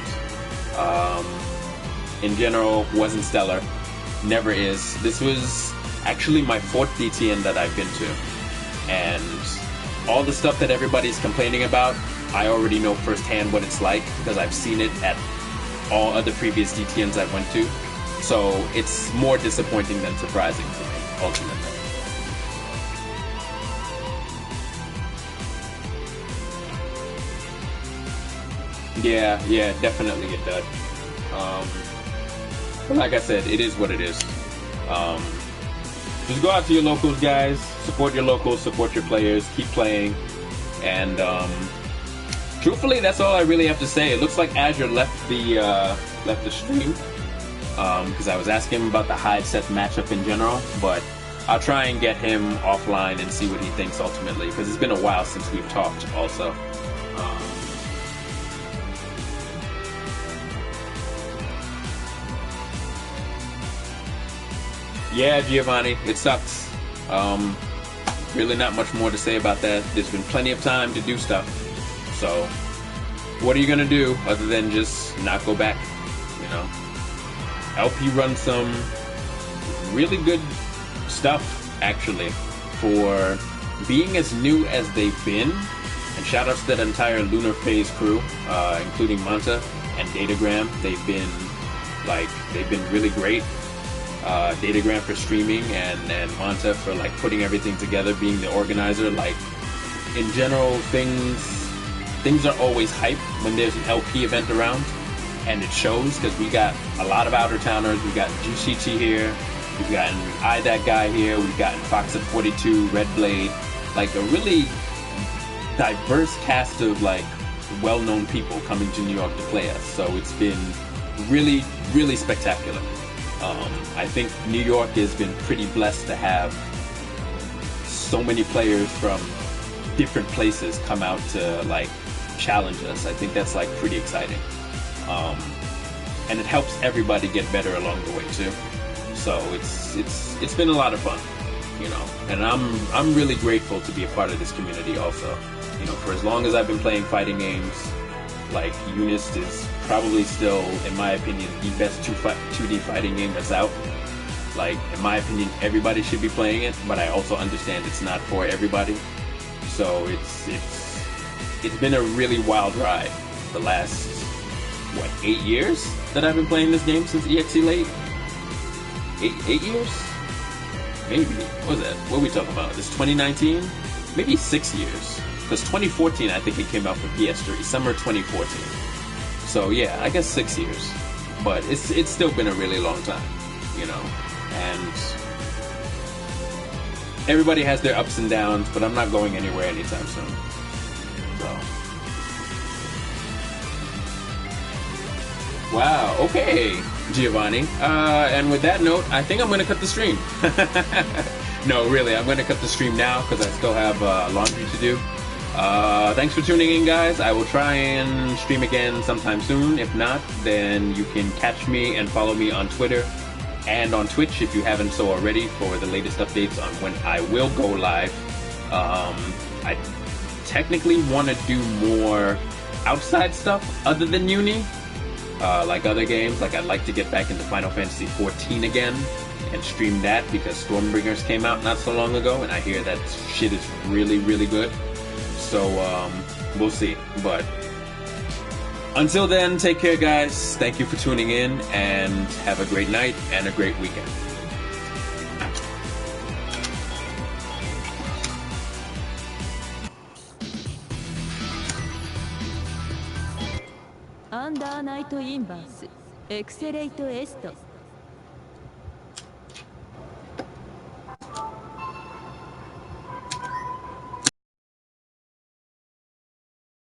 Speaker 1: In general, wasn't stellar. Never is. This was actually my 4th DTN that I've been to. And all the stuff that everybody's complaining about, I already know firsthand what it's like because I've seen it at all other previous DTNs I went to. So it's more disappointing than surprising to me, ultimately. Yeah, definitely it does. But like I said, it is what it is. Just go out to your locals, guys. Support your locals, support your players, keep playing. And truthfully, that's all I really have to say. It looks like Azure left the stream because I was asking him about the Hyde-Seth matchup in general, but I'll try and get him offline and see what he thinks ultimately, because it's been a while since we've talked also. Yeah, Giovanni, it sucks. Really not much more to say about that. There's been plenty of time to do stuff. So, what are you gonna do other than just not go back, you know? LP runs some really good stuff, actually, for being as new as they've been. And shout outs to that entire Lunar Phase crew, including Manta and Datagram. They've been really great. Datagram for streaming and Manta for like putting everything together, being the organizer. Like in general, things are always hype when there's an LP event around, and it shows because we got a lot of outer towners. We got GCT here, we've gotten That Guy here, we've gotten Fox at 42, Red Blade, like a really diverse cast of like well-known people coming to New York to play us. So it's been really, really spectacular. I think New York has been pretty blessed to have so many players from different places come out to like challenge us. I think that's like pretty exciting. And it helps everybody get better along the way too. So it's been a lot of fun, you know. And I'm really grateful to be a part of this community also. You know, for as long as I've been playing fighting games, like UNIST is probably still, in my opinion, the best 2D fighting game that's out. Like, in my opinion, everybody should be playing it, but I also understand it's not for everybody. So it's been a really wild ride the last, 8 years that I've been playing this game since EXE Late? 8 years? Maybe. What was that? What are we talking about? This 2019? Maybe 6 years. Because 2014, I think it came out for PS3, summer 2014. So yeah, I guess 6 years. But it's still been a really long time, you know. And everybody has their ups and downs, but I'm not going anywhere anytime soon. So. Wow, okay, Giovanni. And with that note, I think I'm going to cut the stream. No, really, I'm going to cut the stream now because I still have laundry to do. Thanks for tuning in, guys. I will try and stream again sometime soon. If not, then you can catch me and follow me on Twitter and on Twitch if you haven't so already for the latest updates on when I will go live. I technically want to do more outside stuff other than Uni, like other games. Like I'd like to get back into Final Fantasy XIV again and stream that because Stormbringers came out not so long ago, and I hear that shit is really, really good. So, we'll see. But until then, take care, guys. Thank you for tuning in, and have a great night and a great weekend.
Speaker 2: UNDERNIGHT Inverse Accelerate Est